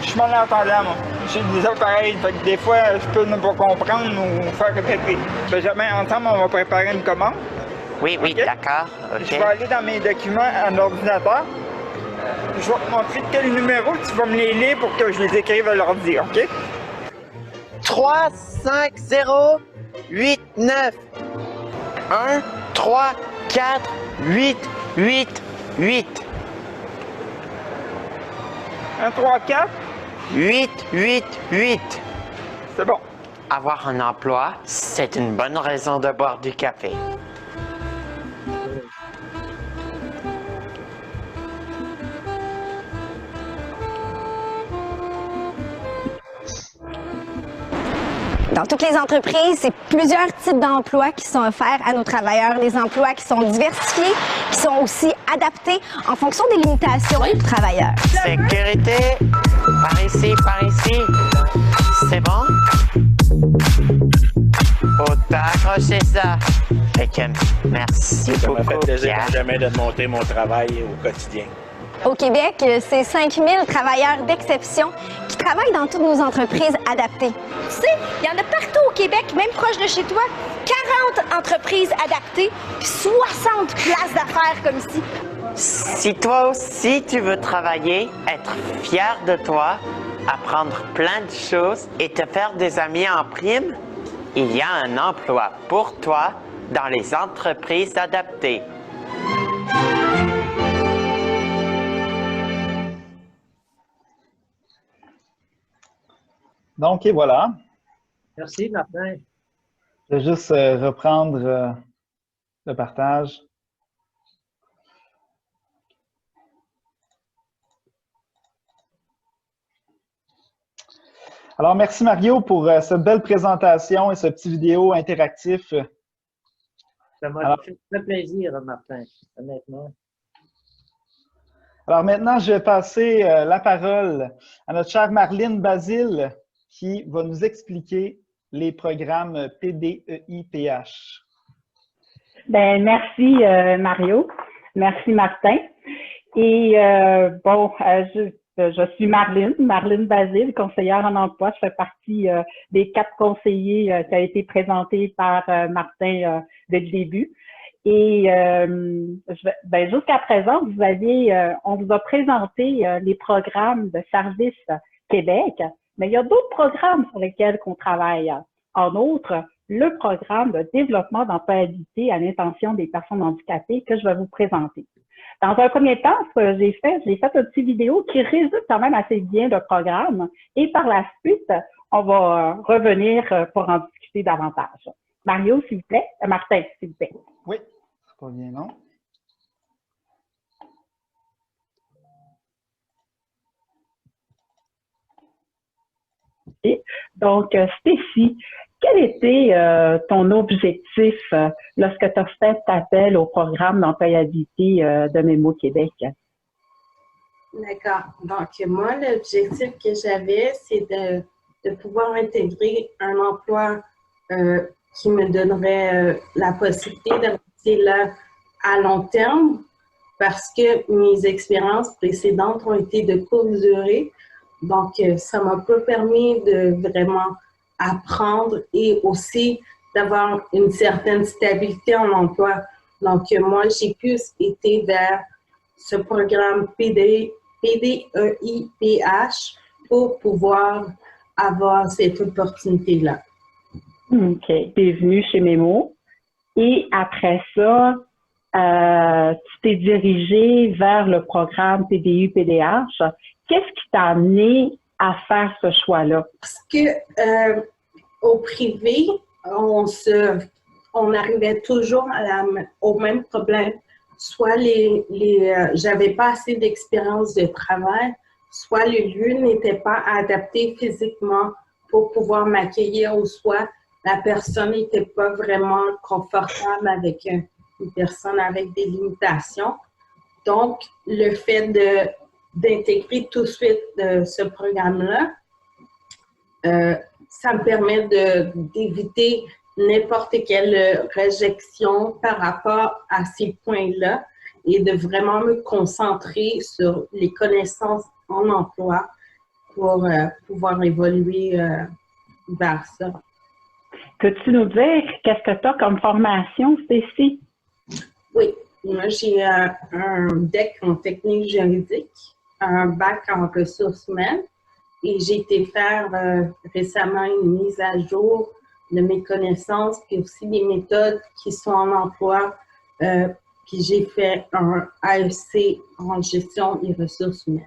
Je suis malentendant, moi. J'ai des appareils, fait que des fois, je peux ne pas comprendre ou faire répéter. Benjamin, ensemble, on va préparer une commande. Oui, oui, okay? d'accord. OK. Je vais aller dans mes documents à l'ordinateur. Je vais te montrer quel numéro tu vas me les lire pour que je les écrive à l'ordi, OK? 3, 5, 0, 8, 9. 1, 3, 4, 8, 8, 8. 1, 3, 4. 8, 8, 8. C'est bon. Avoir un emploi, c'est une bonne raison de boire du café. Dans toutes les entreprises, c'est plusieurs types d'emplois qui sont offerts à nos travailleurs. Des emplois qui sont diversifiés, qui sont aussi adaptés en fonction des limitations des travailleurs. Sécurité, par ici, par ici. C'est bon? Faut accrocher ça. Fait que merci Ça beaucoup, m'a fait plaisir, Pierre. Benjamin, de monter mon travail au quotidien. Au Québec, c'est 5000 travailleurs d'exception qui travaillent dans toutes nos entreprises adaptées. Tu sais, il y en a partout au Québec, même proche de chez toi, 40 entreprises adaptées, puis 60 places d'affaires comme ici. Si toi aussi tu veux travailler, être fier de toi, apprendre plein de choses et te faire des amis en prime, il y a un emploi pour toi dans les entreprises adaptées. Donc, et voilà. Merci, Martin. Je vais juste reprendre le partage. Alors, merci Mario pour cette belle présentation et ce petit vidéo interactif. Ça m'a fait très plaisir, Martin, honnêtement. Alors maintenant, je vais passer la parole à notre chère Marlène Basile qui va nous expliquer les programmes PDEI-PH. Ben, merci Mario, merci Martin. Et je suis Marlène Basile, conseillère en emploi. Je fais partie des 4 conseillers qui a été présentés par Martin dès le début. Et jusqu'à présent, on vous a présenté les programmes de Service Québec, mais il y a d'autres programmes sur lesquels on travaille. En outre, le programme de développement d'employabilité à l'intention des personnes handicapées que je vais vous présenter. Dans un premier temps, ce que j'ai fait une petite vidéo qui résume quand même assez bien le programme et par la suite, on va revenir pour en discuter davantage. Mario, s'il vous plaît. Martin, s'il vous plaît. Oui, c'est pas bien, non? Okay. Donc, Stécie, quel était ton objectif lorsque tu as fait appel au programme d'employabilité de Mémo Québec? D'accord. Donc, moi, l'objectif que j'avais, c'est de pouvoir intégrer un emploi qui me donnerait la possibilité de rester là à long terme parce que mes expériences précédentes ont été de courte durée. Donc, ça m'a pas permis de vraiment apprendre et aussi d'avoir une certaine stabilité en emploi. Donc, moi, j'ai plus été vers ce programme PDEI-PH pour pouvoir avoir cette opportunité-là. OK. Tu es venu chez Mémo et après ça, tu t'es dirigé vers le programme PDU-PDH. Qu'est-ce qui t'a amené à faire ce choix-là? Parce que au privé, on arrivait toujours au même problème. Soit j'avais pas assez d'expérience de travail, soit le lieu n'était pas adapté physiquement pour pouvoir m'accueillir, ou soit la personne n'était pas vraiment confortable avec une personne avec des limitations. Donc, le fait d'intégrer tout de suite ce programme-là, ça me permet d'éviter n'importe quelle réjection par rapport à ces points-là et de vraiment me concentrer sur les connaissances en emploi pour pouvoir évoluer vers ça. Peux-tu nous dire qu'est-ce que tu as comme formation, Stécie? Oui, moi j'ai un DEC en technique juridique, un bac en ressources humaines et j'ai été faire récemment une mise à jour de mes connaissances puis aussi des méthodes qui sont en emploi. Puis j'ai fait un AEC en gestion des ressources humaines.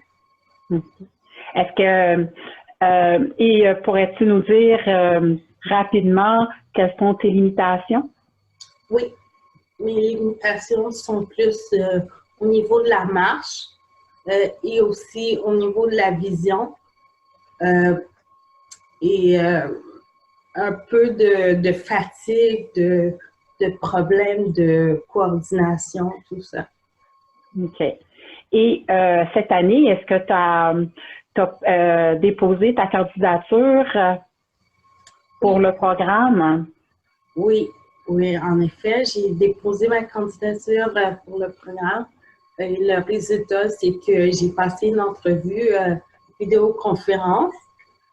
Est-ce que, pourrais-tu nous dire rapidement quelles sont tes limitations? Oui, mes limitations sont plus au niveau de la marche et aussi au niveau de la vision et un peu de fatigue, de problèmes de coordination, tout ça. OK. Et cette année, est-ce que tu as déposé ta candidature pour le programme? Oui, en effet, j'ai déposé ma candidature pour le programme. Et le résultat, c'est que j'ai passé une entrevue vidéoconférence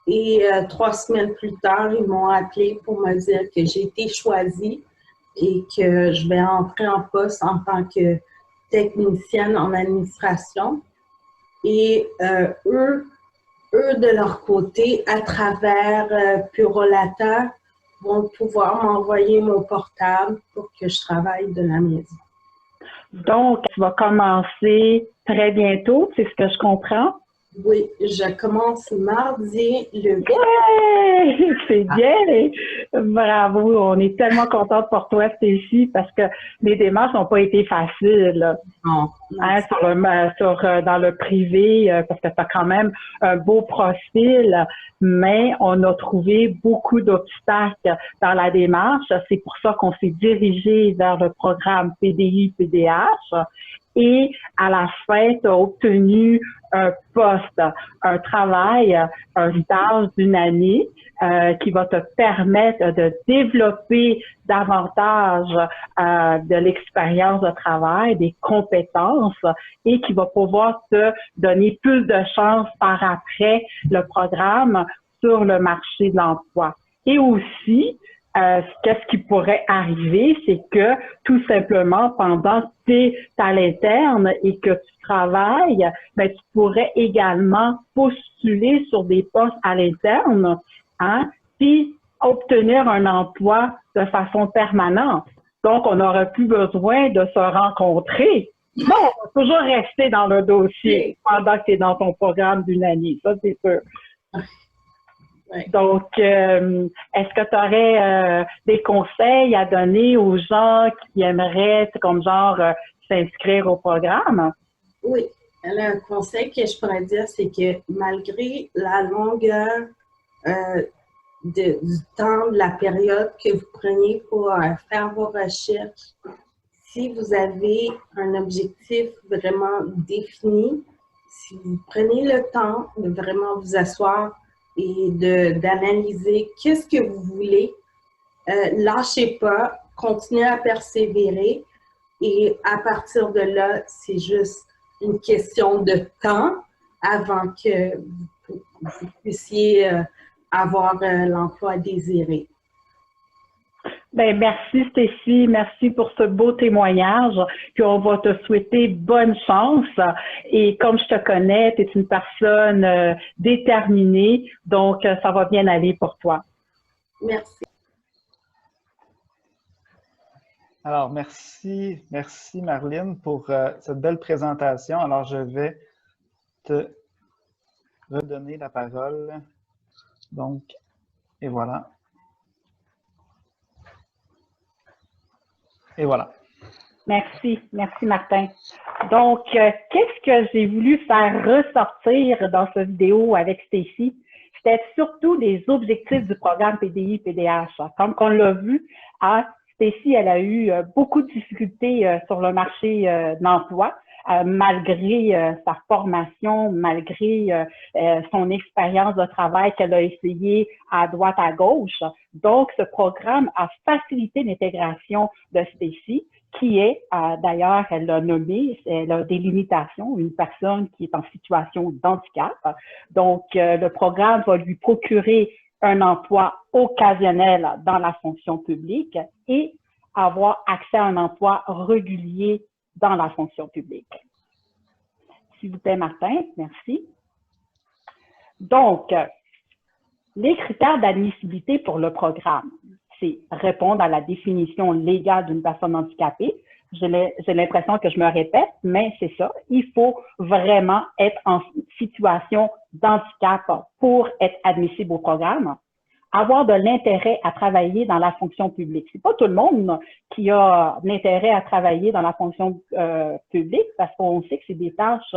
et 3 semaines plus tard, ils m'ont appelé pour me dire que j'ai été choisie et que je vais entrer en poste en tant que technicienne en administration. Et eux, de leur côté, à travers Purolata, vont pouvoir m'envoyer mon portable pour que je travaille de la maison. Donc, tu vas commencer très bientôt, c'est ce que je comprends? Oui, je commence mardi le 8. Ouais! C'est bien! Bravo! On est tellement contente pour toi, Stécie, parce que les démarches n'ont pas été faciles. Non. Hein, dans le privé, parce que tu as quand même un beau profil, mais on a trouvé beaucoup d'obstacles dans la démarche. C'est pour ça qu'on s'est dirigé vers le programme PDI-PDH. Et à la fin, tu as obtenu un poste, un travail, un stage d'une année qui va te permettre de développer davantage de l'expérience de travail, des compétences et qui va pouvoir te donner plus de chances par après le programme sur le marché de l'emploi. Et aussi, qu'est-ce qui pourrait arriver, c'est que tout simplement, pendant que tu es à l'interne et que tu travailles, ben, tu pourrais également postuler sur des postes à l'interne, hein, puis obtenir un emploi de façon permanente. Donc, on n'aurait plus besoin de se rencontrer. Non, on va toujours rester dans le dossier pendant que tu es dans ton programme d'une année, ça c'est sûr. Donc, est-ce que tu aurais des conseils à donner aux gens qui aimeraient, comme genre, s'inscrire au programme? Oui. Un conseil que je pourrais dire, c'est que malgré la longueur du temps, de la période que vous preniez pour faire vos recherches, si vous avez un objectif vraiment défini, si vous prenez le temps de vraiment vous asseoir et d'analyser qu'est-ce que vous voulez, lâchez pas, continuez à persévérer et à partir de là, c'est juste une question de temps avant que vous puissiez avoir l'emploi désiré. Ben, merci Stécie, merci pour ce beau témoignage. Puis on va te souhaiter bonne chance. Et comme je te connais, tu es une personne déterminée, donc ça va bien aller pour toi. Merci. Alors, merci Marlene pour cette belle présentation. Alors, je vais te redonner la parole. Donc, et voilà. Et voilà. Merci Martin. Donc, qu'est-ce que j'ai voulu faire ressortir dans cette vidéo avec Stécie? C'était surtout les objectifs du programme PDI-PDH. Comme on l'a vu, Stécie, elle a eu beaucoup de difficultés sur le marché de l'emploi, malgré sa formation, malgré son expérience de travail qu'elle a essayé à droite, à gauche. Donc, ce programme a facilité l'intégration de Stécie, qui est, d'ailleurs, elle l'a nommé, elle a des limitations, une personne qui est en situation d'handicap. Donc, le programme va lui procurer un emploi occasionnel dans la fonction publique et avoir accès à un emploi régulier dans la fonction publique. S'il vous plaît, Martin, merci. Donc, les critères d'admissibilité pour le programme, c'est répondre à la définition légale d'une personne handicapée. J'ai l'impression que je me répète, mais c'est ça. Il faut vraiment être en situation d'handicap pour être admissible au programme. Avoir de l'intérêt à travailler dans la fonction publique. C'est pas tout le monde qui a l'intérêt à travailler dans la fonction publique parce qu'on sait que c'est des tâches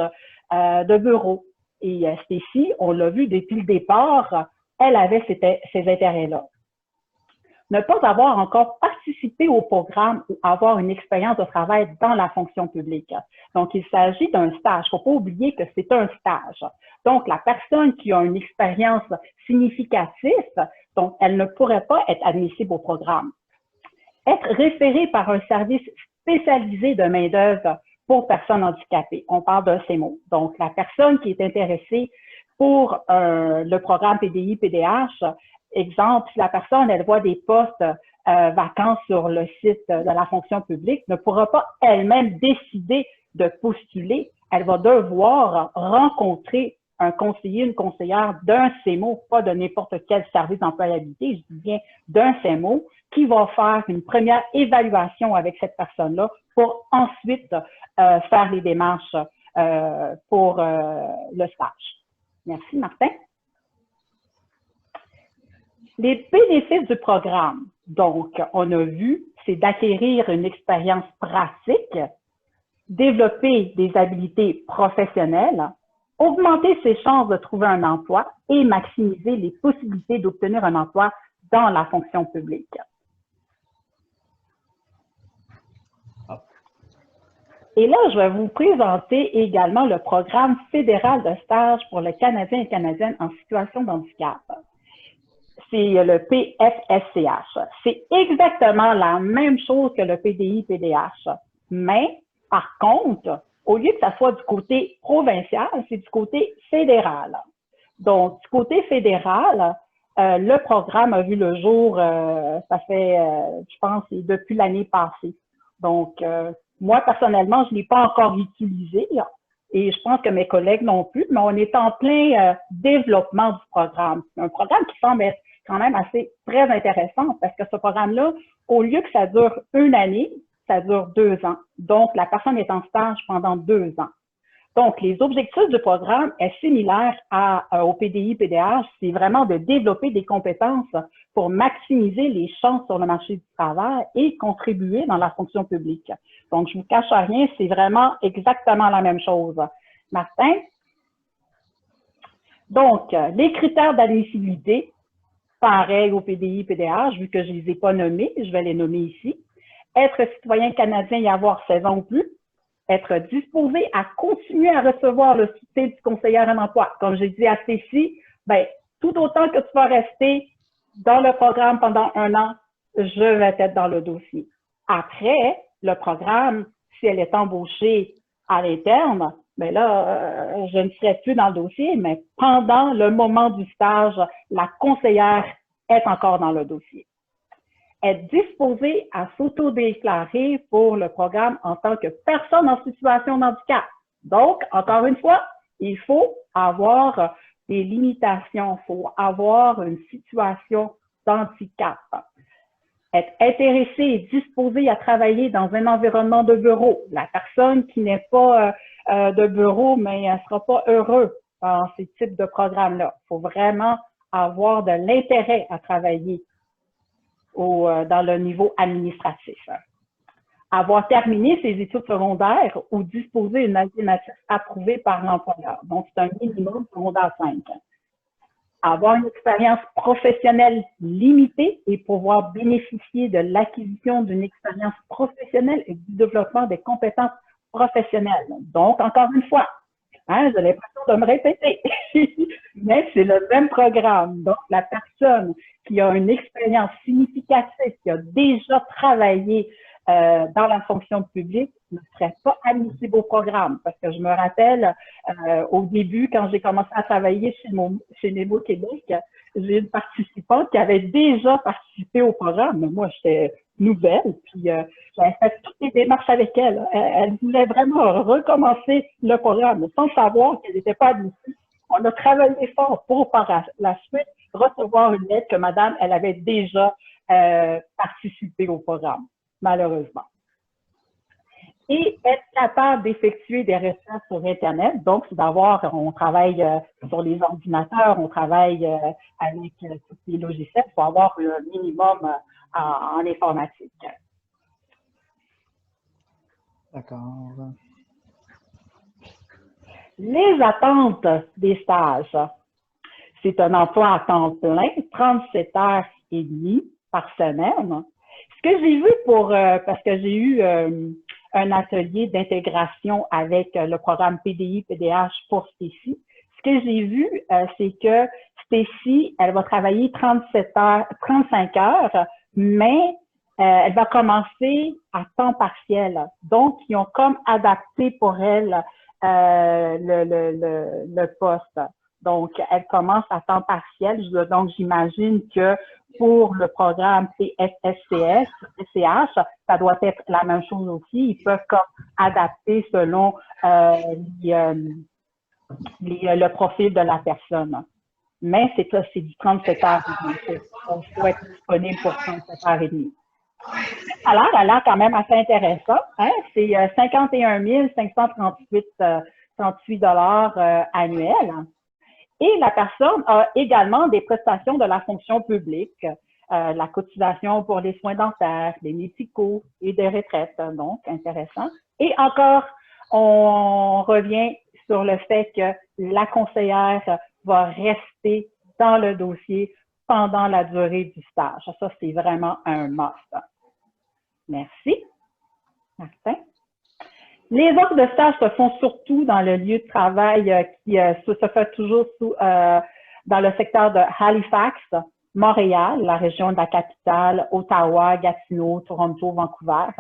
de bureau. Et Stécie, on l'a vu depuis le départ, elle avait ces intérêts-là. Ne pas avoir encore participé au programme ou avoir une expérience de travail dans la fonction publique. Donc, il s'agit d'un stage. Il ne faut pas oublier que c'est un stage. Donc, la personne qui a une expérience significative, donc, elle ne pourrait pas être admissible au programme. Être référé par un service spécialisé de main-d'œuvre pour personnes handicapées. On parle d'un CEMO. Donc, la personne qui est intéressée pour le programme PDI-PDH, exemple, si la personne, elle voit des postes vacants sur le site de la fonction publique, ne pourra pas elle-même décider de postuler, elle va devoir rencontrer un conseiller, une conseillère d'un CEMO, pas de n'importe quel service d'employabilité, je dis bien d'un CEMO, qui va faire une première évaluation avec cette personne-là pour ensuite faire les démarches pour le stage. Merci, Martin. Les bénéfices du programme, donc, on a vu, c'est d'acquérir une expérience pratique, développer des habiletés professionnelles, augmenter ses chances de trouver un emploi et maximiser les possibilités d'obtenir un emploi dans la fonction publique. Et là, je vais vous présenter également le programme fédéral de stage pour les Canadiens et Canadiennes en situation de handicap. C'est le PFSCH. C'est exactement la même chose que le PDI-PDH. Mais, par contre, au lieu que ça soit du côté provincial, c'est du côté fédéral. Donc, du côté fédéral, le programme a vu le jour, ça fait, je pense, depuis l'année passée. Donc, moi, personnellement, je ne l'ai pas encore utilisé et je pense que mes collègues non plus, mais on est en plein développement du programme. Un programme qui semble être quand même très intéressant parce que ce programme-là, au lieu que ça dure une année, ça dure 2 ans. Donc, la personne est en stage pendant 2 ans. Donc, les objectifs du programme est similaire au PDI-PDH, c'est vraiment de développer des compétences pour maximiser les chances sur le marché du travail et contribuer dans la fonction publique. Donc, je ne vous cache rien, c'est vraiment exactement la même chose. Martin? Donc, les critères d'admissibilité, pareil au PDI-PDH, vu que je ne les ai pas nommés, je vais les nommer ici. Être citoyen canadien et avoir 16 ans ou plus. Être disposé à continuer à recevoir le soutien du conseiller en emploi. Comme j'ai dit à Stécie, ben, tout autant que tu vas rester dans le programme pendant 1 an, je vais être dans le dossier. Après, le programme, si elle est embauchée à l'interne, ben là, je ne serai plus dans le dossier, mais pendant le moment du stage, la conseillère est encore dans le dossier. Être disposé à s'autodéclarer pour le programme en tant que personne en situation de handicap. Donc, encore une fois, il faut avoir des limitations, il faut avoir une situation d'handicap. Être intéressé et disposé à travailler dans un environnement de bureau. La personne qui n'est pas de bureau, mais elle ne sera pas heureuse dans ces types de programmes-là. Il faut vraiment avoir de l'intérêt à travailler dans le niveau administratif. Avoir terminé ses études secondaires ou disposer d'une alternative approuvée par l'employeur. Donc, c'est un minimum secondaire 5. Avoir une expérience professionnelle limitée et pouvoir bénéficier de l'acquisition d'une expérience professionnelle et du développement des compétences professionnelles. Donc, encore une fois, hein, j'ai l'impression de me répéter, mais c'est le même programme. Donc, la personne qui a une expérience significative, qui a déjà travaillé dans la fonction publique, ne serait pas admissible au programme. Parce que je me rappelle, au début, quand j'ai commencé à travailler chez Nemo Québec, j'ai une participante qui avait déjà participé au programme. Mais moi, j'étais nouvelle, puis j'avais fait toutes les démarches avec elle. Elle voulait vraiment recommencer le programme, sans savoir qu'elle n'était pas admissible. On a travaillé fort pour, par la suite, recevoir une lettre que madame, elle avait déjà participé au programme, malheureusement. Et être capable d'effectuer des recherches sur Internet, donc c'est d'avoir, on travaille sur les ordinateurs, on travaille avec tous les logiciels, il faut avoir un minimum en informatique. D'accord. Les attentes des stages. C'est un emploi à temps plein, 37 heures et demie par semaine. Ce que j'ai vu parce que j'ai eu un atelier d'intégration avec le programme PDI-PDH pour Stécie, ce que j'ai vu, c'est que Stécie, elle va travailler 35 heures, mais elle va commencer à temps partiel. Donc, ils ont comme adapté pour elle le poste. Donc, elle commence à temps partiel. Donc, j'imagine que pour le programme CSSCS, SCH, ça doit être la même chose aussi. Ils peuvent comme adapter selon le profil de la personne. Mais c'est du 37 heures. Donc, il faut être disponible pour 37 heures et demie. Alors, elle a l'air quand même assez intéressant. Hein? C'est 51 538 annuels. Et la personne a également des prestations de la fonction publique, la cotisation pour les soins dentaires, les médicaux et des retraites. Donc, intéressant. Et encore, on revient sur le fait que la conseillère va rester dans le dossier pendant la durée du stage. Ça, c'est vraiment un must. Merci. Martin. Les offres de stage se font surtout dans le lieu de travail qui se fait toujours dans le secteur de Halifax, Montréal, la région de la capitale, Ottawa, Gatineau, Toronto, Vancouver.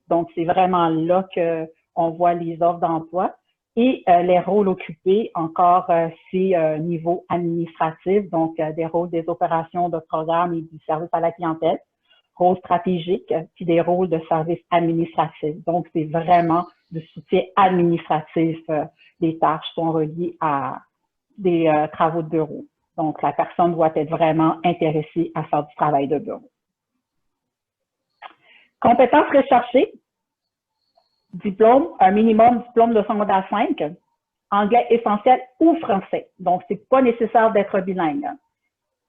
Donc, c'est vraiment là qu'on voit les offres d'emploi. Et les rôles occupés, encore, c'est niveau administratif, donc des rôles des opérations de programme et du service à la clientèle, rôles stratégiques, puis des rôles de service administratif. Donc, c'est vraiment du soutien administratif. Les tâches sont reliées à des travaux de bureau. Donc, la personne doit être vraiment intéressée à faire du travail de bureau. Compétences recherchées. Diplôme, un minimum diplôme de secondaire 5, anglais essentiel ou français. Donc, c'est pas nécessaire d'être bilingue.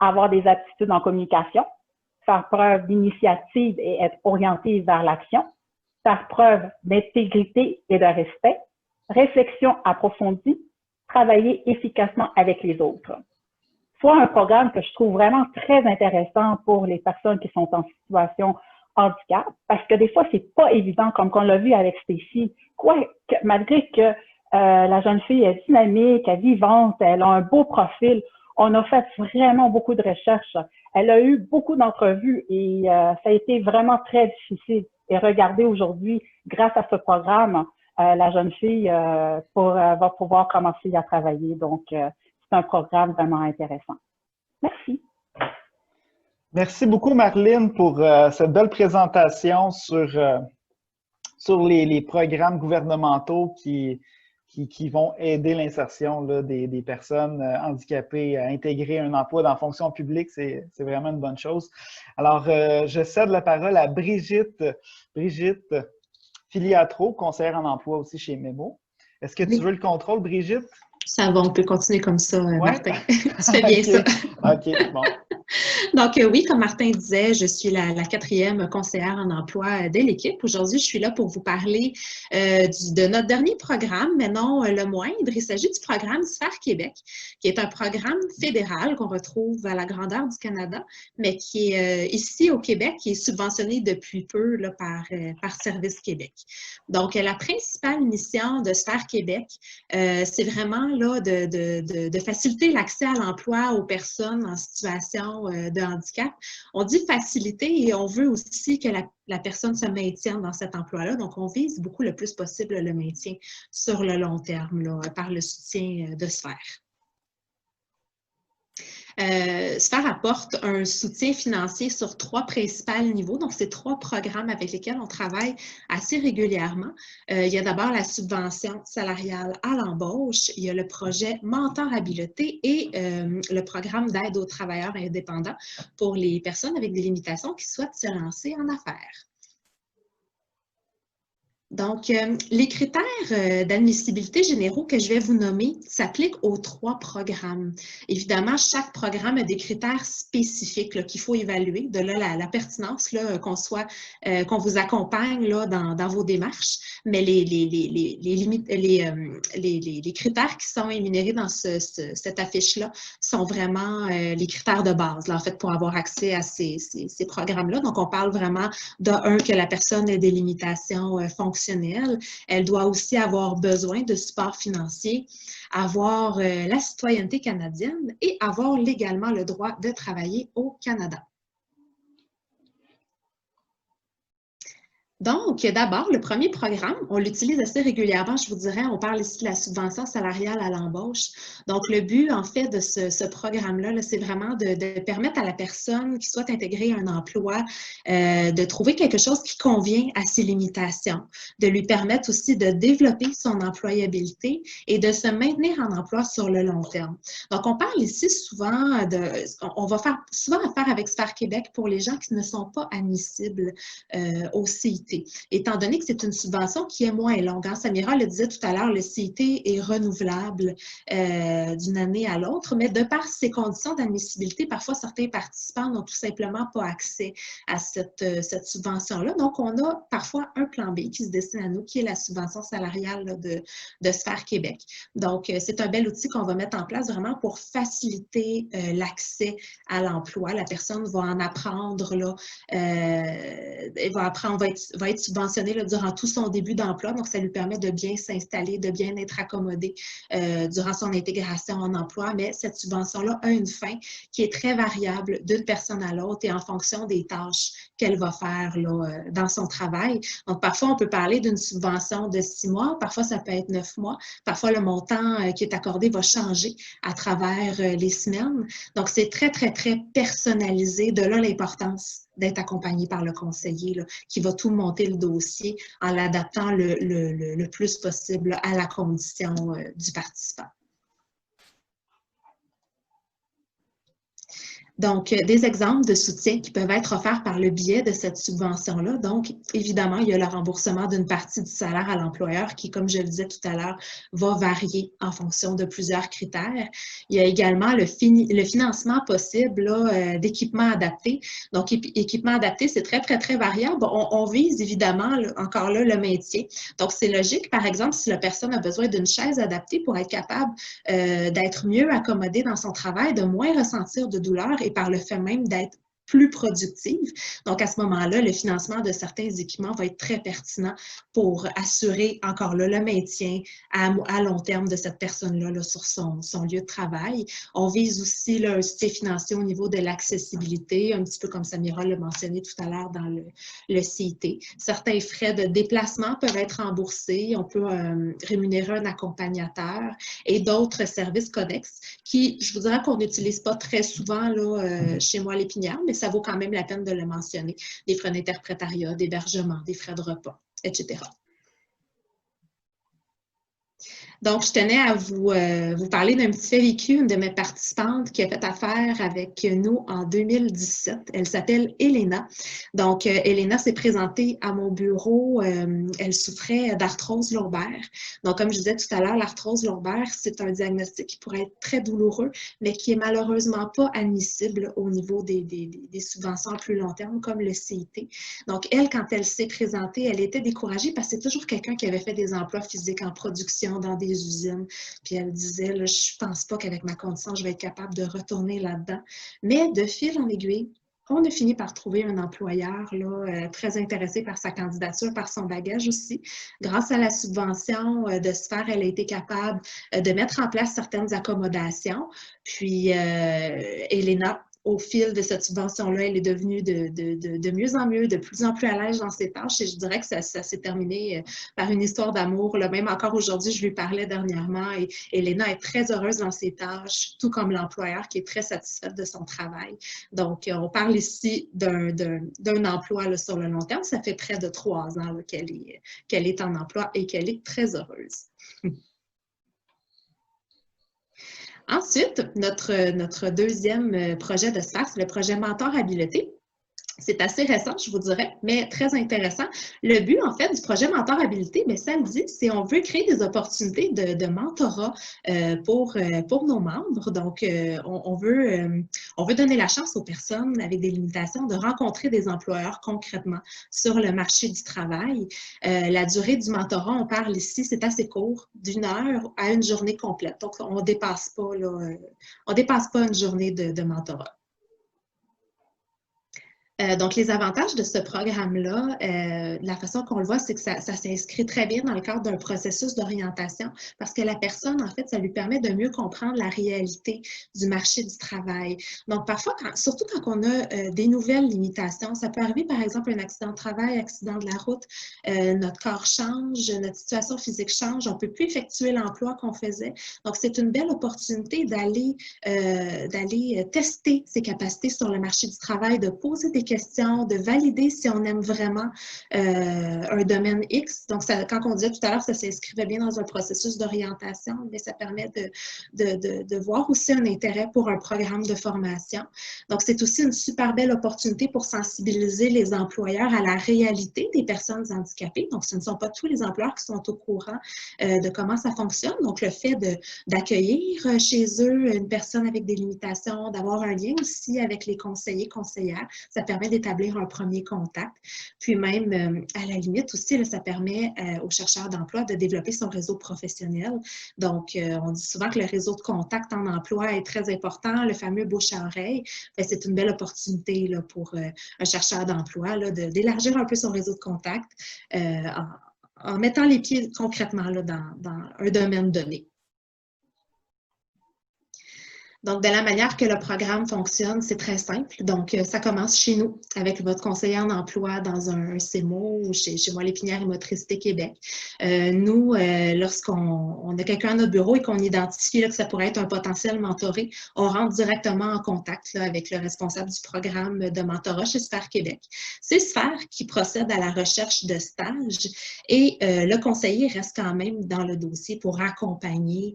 Avoir des aptitudes en communication, faire preuve d'initiative et être orienté vers l'action, faire preuve d'intégrité et de respect, réflexion approfondie, travailler efficacement avec les autres. Soit un programme que je trouve vraiment très intéressant pour les personnes qui sont en situation handicap, parce que des fois, c'est pas évident, comme on l'a vu avec Stacy. Malgré que la jeune fille est dynamique, elle est vivante, elle a un beau profil, on a fait vraiment beaucoup de recherches. Elle a eu beaucoup d'entrevues et ça a été vraiment très difficile. Et regardez aujourd'hui, grâce à ce programme, la jeune fille va pouvoir commencer à travailler. Donc, c'est un programme vraiment intéressant. Merci. Merci beaucoup, Marlene, pour cette belle présentation sur les programmes gouvernementaux qui vont aider l'insertion des personnes handicapées à intégrer un emploi dans la fonction publique. C'est vraiment une bonne chose. Alors, je cède la parole à Brigitte Filiatro, conseillère en emploi aussi chez Memo. Est-ce que tu veux le contrôle, Brigitte? Ça va, on peut continuer comme ça, Martin. Tu fais bien ça. OK, bon. Donc oui, comme Martin disait, je suis la 4e conseillère en emploi de l'équipe. Aujourd'hui, je suis là pour vous parler de notre dernier programme, mais non le moindre. Il s'agit du programme Sphère Québec, qui est un programme fédéral qu'on retrouve à la grandeur du Canada, mais qui est ici au Québec, qui est subventionné depuis peu là, par Service Québec. Donc, la principale mission de Sphère Québec, c'est vraiment là, de faciliter l'accès à l'emploi aux personnes en situation de handicap. On dit faciliter et on veut aussi que la personne se maintienne dans cet emploi-là. Donc, on vise beaucoup le plus possible le maintien sur le long terme là, par le soutien de Sphère. Sphère apporte un soutien financier sur 3 principaux niveaux. Donc, c'est 3 programmes avec lesquels on travaille assez régulièrement. Il y a d'abord la subvention salariale à l'embauche, il y a le projet Mentor Habileté et le programme d'aide aux travailleurs indépendants pour les personnes avec des limitations qui souhaitent se lancer en affaires. Donc, les critères d'admissibilité généraux que je vais vous nommer s'appliquent aux 3 programmes. Évidemment, chaque programme a des critères spécifiques qu'il faut évaluer. De là, la pertinence, qu'on vous accompagne là, dans vos démarches. Mais les critères qui sont énumérés dans cette affiche-là sont vraiment les critères de base, là, en fait, pour avoir accès à ces programmes-là. Donc, on parle vraiment que la personne ait des limitations fonctionnelles. Elle doit aussi avoir besoin de support financier, avoir la citoyenneté canadienne et avoir légalement le droit de travailler au Canada. Donc, d'abord, le premier programme, on l'utilise assez régulièrement, je vous dirais, on parle ici de la subvention salariale à l'embauche. Donc, le but, en fait, de ce programme-là, c'est vraiment de permettre à la personne qui souhaite intégrer un emploi de trouver quelque chose qui convient à ses limitations, de lui permettre aussi de développer son employabilité et de se maintenir en emploi sur le long terme. Donc, on parle ici souvent on va faire souvent affaire avec Sphère Québec pour les gens qui ne sont pas admissibles au CIT. Étant donné que c'est une subvention qui est moins longue. Hein? Samira le disait tout à l'heure, le CIT est renouvelable d'une année à l'autre, mais de par ses conditions d'admissibilité, parfois certains participants n'ont tout simplement pas accès à cette subvention-là. Donc, on a parfois un plan B qui se dessine à nous, qui est la subvention salariale là, de Sphère Québec. Donc, c'est un bel outil qu'on va mettre en place vraiment pour faciliter l'accès à l'emploi. La personne va en apprendre, là, elle va être subventionné là, durant tout son début d'emploi. Donc, ça lui permet de bien s'installer, de bien être accommodé durant son intégration en emploi. Mais cette subvention-là a une fin qui est très variable d'une personne à l'autre et en fonction des tâches qu'elle va faire là, dans son travail. Donc, parfois, on peut parler d'une subvention de 6 mois. Parfois, ça peut être 9 mois. Parfois, le montant qui est accordé va changer à travers les semaines. Donc, c'est très, très, très personnalisé. De là, l'importance d'être accompagné par le conseiller là, qui va tout monter le dossier en l'adaptant le plus possible à la condition du participant. Donc, des exemples de soutien qui peuvent être offerts par le biais de cette subvention-là. Donc, évidemment, il y a le remboursement d'une partie du salaire à l'employeur qui, comme je le disais tout à l'heure, va varier en fonction de plusieurs critères. Il y a également le financement possible d'équipements adaptés. Donc, équipements adaptés, c'est très, très, très variable. On vise évidemment, là, encore là, le maintien. Donc, c'est logique, par exemple, si la personne a besoin d'une chaise adaptée pour être capable d'être mieux accommodée dans son travail, de moins ressentir de douleur et par le fait même d'être plus productive. Donc, à ce moment-là, le financement de certains équipements va être très pertinent pour assurer encore là le maintien à long terme de cette personne-là là, sur son lieu de travail. On vise aussi là, un soutien financier au niveau de l'accessibilité, un petit peu comme Samira l'a mentionné tout à l'heure dans le CIT. Certains frais de déplacement peuvent être remboursés. On peut rémunérer un accompagnateur et d'autres services connexes qui, je vous dirais qu'on n'utilise pas très souvent là, chez moi à l'Épinière, mais ça vaut quand même la peine de le mentionner. Des frais d'interprétariat, d'hébergement, des frais de repas, etc. Donc, je tenais à vous parler d'un petit fait vécu, une de mes participantes qui a fait affaire avec nous en 2017. Elle s'appelle Elena. Donc, Elena s'est présentée à mon bureau. Elle souffrait d'arthrose lombaire. Donc, comme je disais tout à l'heure, l'arthrose lombaire, c'est un diagnostic qui pourrait être très douloureux, mais qui est malheureusement pas admissible au niveau des subventions à plus long terme, comme le CIT. Donc, elle, quand elle s'est présentée, elle était découragée parce que c'est toujours quelqu'un qui avait fait des emplois physiques en production dans des usines. Puis elle disait, là, je ne pense pas qu'avec ma condition, je vais être capable de retourner là-dedans. Mais de fil en aiguille, on a fini par trouver un employeur là, très intéressé par sa candidature, par son bagage aussi. Grâce à la subvention de Sphère, elle a été capable de mettre en place certaines accommodations. Puis, Elena, au fil de cette subvention-là, elle est devenue de mieux en mieux, de plus en plus à l'aise dans ses tâches. Et je dirais que ça s'est terminé par une histoire d'amour. Même encore aujourd'hui, je lui parlais dernièrement et Elena est très heureuse dans ses tâches, tout comme l'employeur qui est très satisfait de son travail. Donc, on parle ici d'un emploi là, sur le long terme. Ça fait près de 3 ans qu'elle est en emploi et qu'elle est très heureuse. Ensuite, notre deuxième projet de Sphère, c'est le projet Mentor Habileté. C'est assez récent, je vous dirais, mais très intéressant. Le but, en fait, du projet Mentor Habileté, mais ça le dit, c'est on veut créer des opportunités de mentorat pour nos membres. Donc, on veut donner la chance aux personnes avec des limitations de rencontrer des employeurs concrètement sur le marché du travail. La durée du mentorat, on parle ici, c'est assez court, d'1 heure à une journée complète. Donc, on ne dépasse pas une journée de mentorat. Donc, les avantages de ce programme-là, la façon qu'on le voit, c'est que ça s'inscrit très bien dans le cadre d'un processus d'orientation parce que la personne, en fait, ça lui permet de mieux comprendre la réalité du marché du travail. Donc, parfois, surtout quand on a des nouvelles limitations, ça peut arriver, par exemple, un accident de travail, accident de la route, notre corps change, notre situation physique change, on ne peut plus effectuer l'emploi qu'on faisait. Donc, c'est une belle opportunité d'aller tester ses capacités sur le marché du travail, de poser des questions, de valider si on aime vraiment un domaine X. Donc, quand on disait tout à l'heure, ça s'inscrivait bien dans un processus d'orientation, mais ça permet de voir aussi un intérêt pour un programme de formation. Donc, c'est aussi une super belle opportunité pour sensibiliser les employeurs à la réalité des personnes handicapées. Donc, ce ne sont pas tous les employeurs qui sont au courant de comment ça fonctionne. Donc, le fait d'accueillir chez eux une personne avec des limitations, d'avoir un lien aussi avec les conseillers, conseillères, ça permet d'établir un premier contact. Puis même, à la limite aussi, là, ça permet aux chercheurs d'emploi de développer son réseau professionnel. Donc, on dit souvent que le réseau de contact en emploi est très important, le fameux bouche à oreille. C'est une belle opportunité là, pour un chercheur d'emploi d'élargir un peu son réseau de contact en mettant les pieds concrètement là, dans un domaine donné. Donc, de la manière que le programme fonctionne, c'est très simple. Donc, ça commence chez nous, avec votre conseiller en emploi dans un CEMO ou chez moi, l'Épinière et Motricité Québec. Nous, lorsqu'on a quelqu'un à notre bureau et qu'on identifie là, que ça pourrait être un potentiel mentoré, on rentre directement en contact là, avec le responsable du programme de mentorat chez Sphère Québec. C'est Sphère qui procède à la recherche de stages et le conseiller reste quand même dans le dossier pour accompagner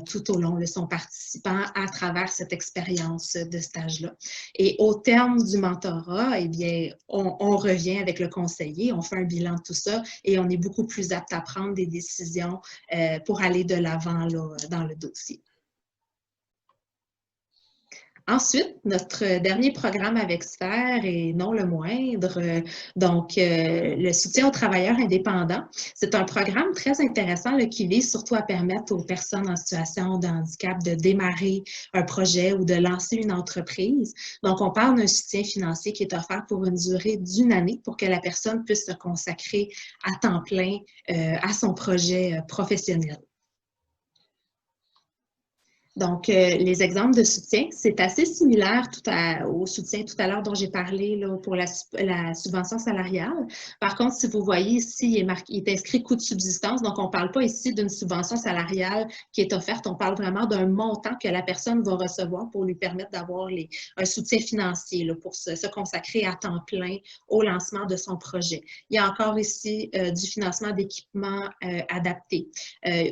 tout au long de son participant à travers cette expérience de stage-là. Et au terme du mentorat, eh bien, on revient avec le conseiller, on fait un bilan de tout ça et on est beaucoup plus apte à prendre des décisions pour aller de l'avant dans le dossier. Ensuite, notre dernier programme avec Sphère, et non le moindre, donc le soutien aux travailleurs indépendants. C'est un programme très intéressant là, qui vise surtout à permettre aux personnes en situation de handicap de démarrer un projet ou de lancer une entreprise. Donc, on parle d'un soutien financier qui est offert pour une durée d'1 année pour que la personne puisse se consacrer à temps plein à son projet professionnel. Donc, les exemples de soutien, c'est assez similaire au soutien tout à l'heure dont j'ai parlé là, pour la subvention salariale. Par contre, si vous voyez ici, il est inscrit coût de subsistance. Donc, on ne parle pas ici d'une subvention salariale qui est offerte. On parle vraiment d'un montant que la personne va recevoir pour lui permettre d'avoir un soutien financier là, pour se consacrer à temps plein au lancement de son projet. Il y a encore ici du financement d'équipements adaptés.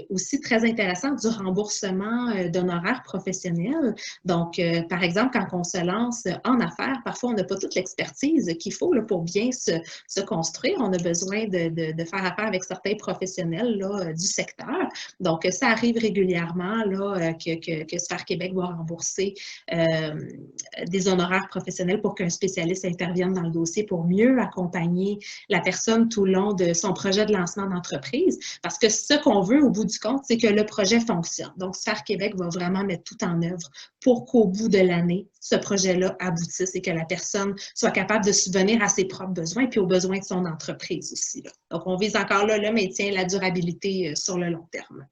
Aussi très intéressant, du remboursement d'honoraires professionnels. Donc, par exemple, quand on se lance en affaires, parfois, on n'a pas toute l'expertise qu'il faut là, pour bien se construire. On a besoin de faire affaire avec certains professionnels là, du secteur. Donc, ça arrive régulièrement là, que Sphère Québec va rembourser des honoraires professionnels pour qu'un spécialiste intervienne dans le dossier pour mieux accompagner la personne tout le long de son projet de lancement d'entreprise. Parce que ce qu'on veut, au bout du compte, c'est que le projet fonctionne. Donc, Sphère Québec va vraiment mettre tout en œuvre pour qu'au bout de l'année, ce projet-là aboutisse et que la personne soit capable de subvenir à ses propres besoins et puis aux besoins de son entreprise aussi. Là. Donc, on vise encore là le maintien, la durabilité sur le long terme.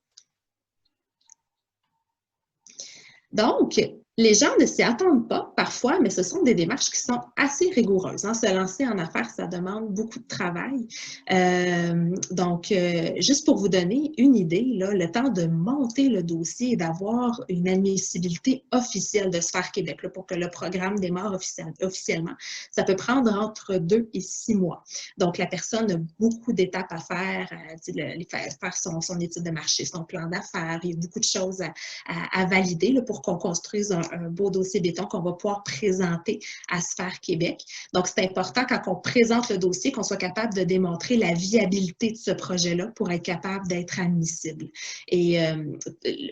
Donc, les gens ne s'y attendent pas parfois, mais ce sont des démarches qui sont assez rigoureuses. Hein. Se lancer en affaires, ça demande beaucoup de travail. Donc, juste pour vous donner une idée, là, le temps de monter le dossier et d'avoir une admissibilité officielle de Sphère Québec là, pour que le programme démarre officiellement, ça peut prendre entre 2 et 6 mois. Donc, la personne a beaucoup d'étapes à faire, faire son étude de marché, son plan d'affaires. Il y a beaucoup de choses à valider là, pour qu'on construise un beau dossier béton qu'on va pouvoir présenter à Sphère Québec. Donc, c'est important quand on présente le dossier qu'on soit capable de démontrer la viabilité de ce projet-là pour être capable d'être admissible. Et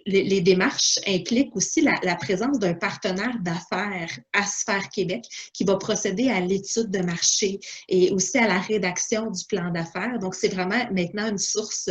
les démarches impliquent aussi la présence d'un partenaire d'affaires à Sphère Québec qui va procéder à l'étude de marché et aussi à la rédaction du plan d'affaires. Donc, c'est vraiment maintenant une source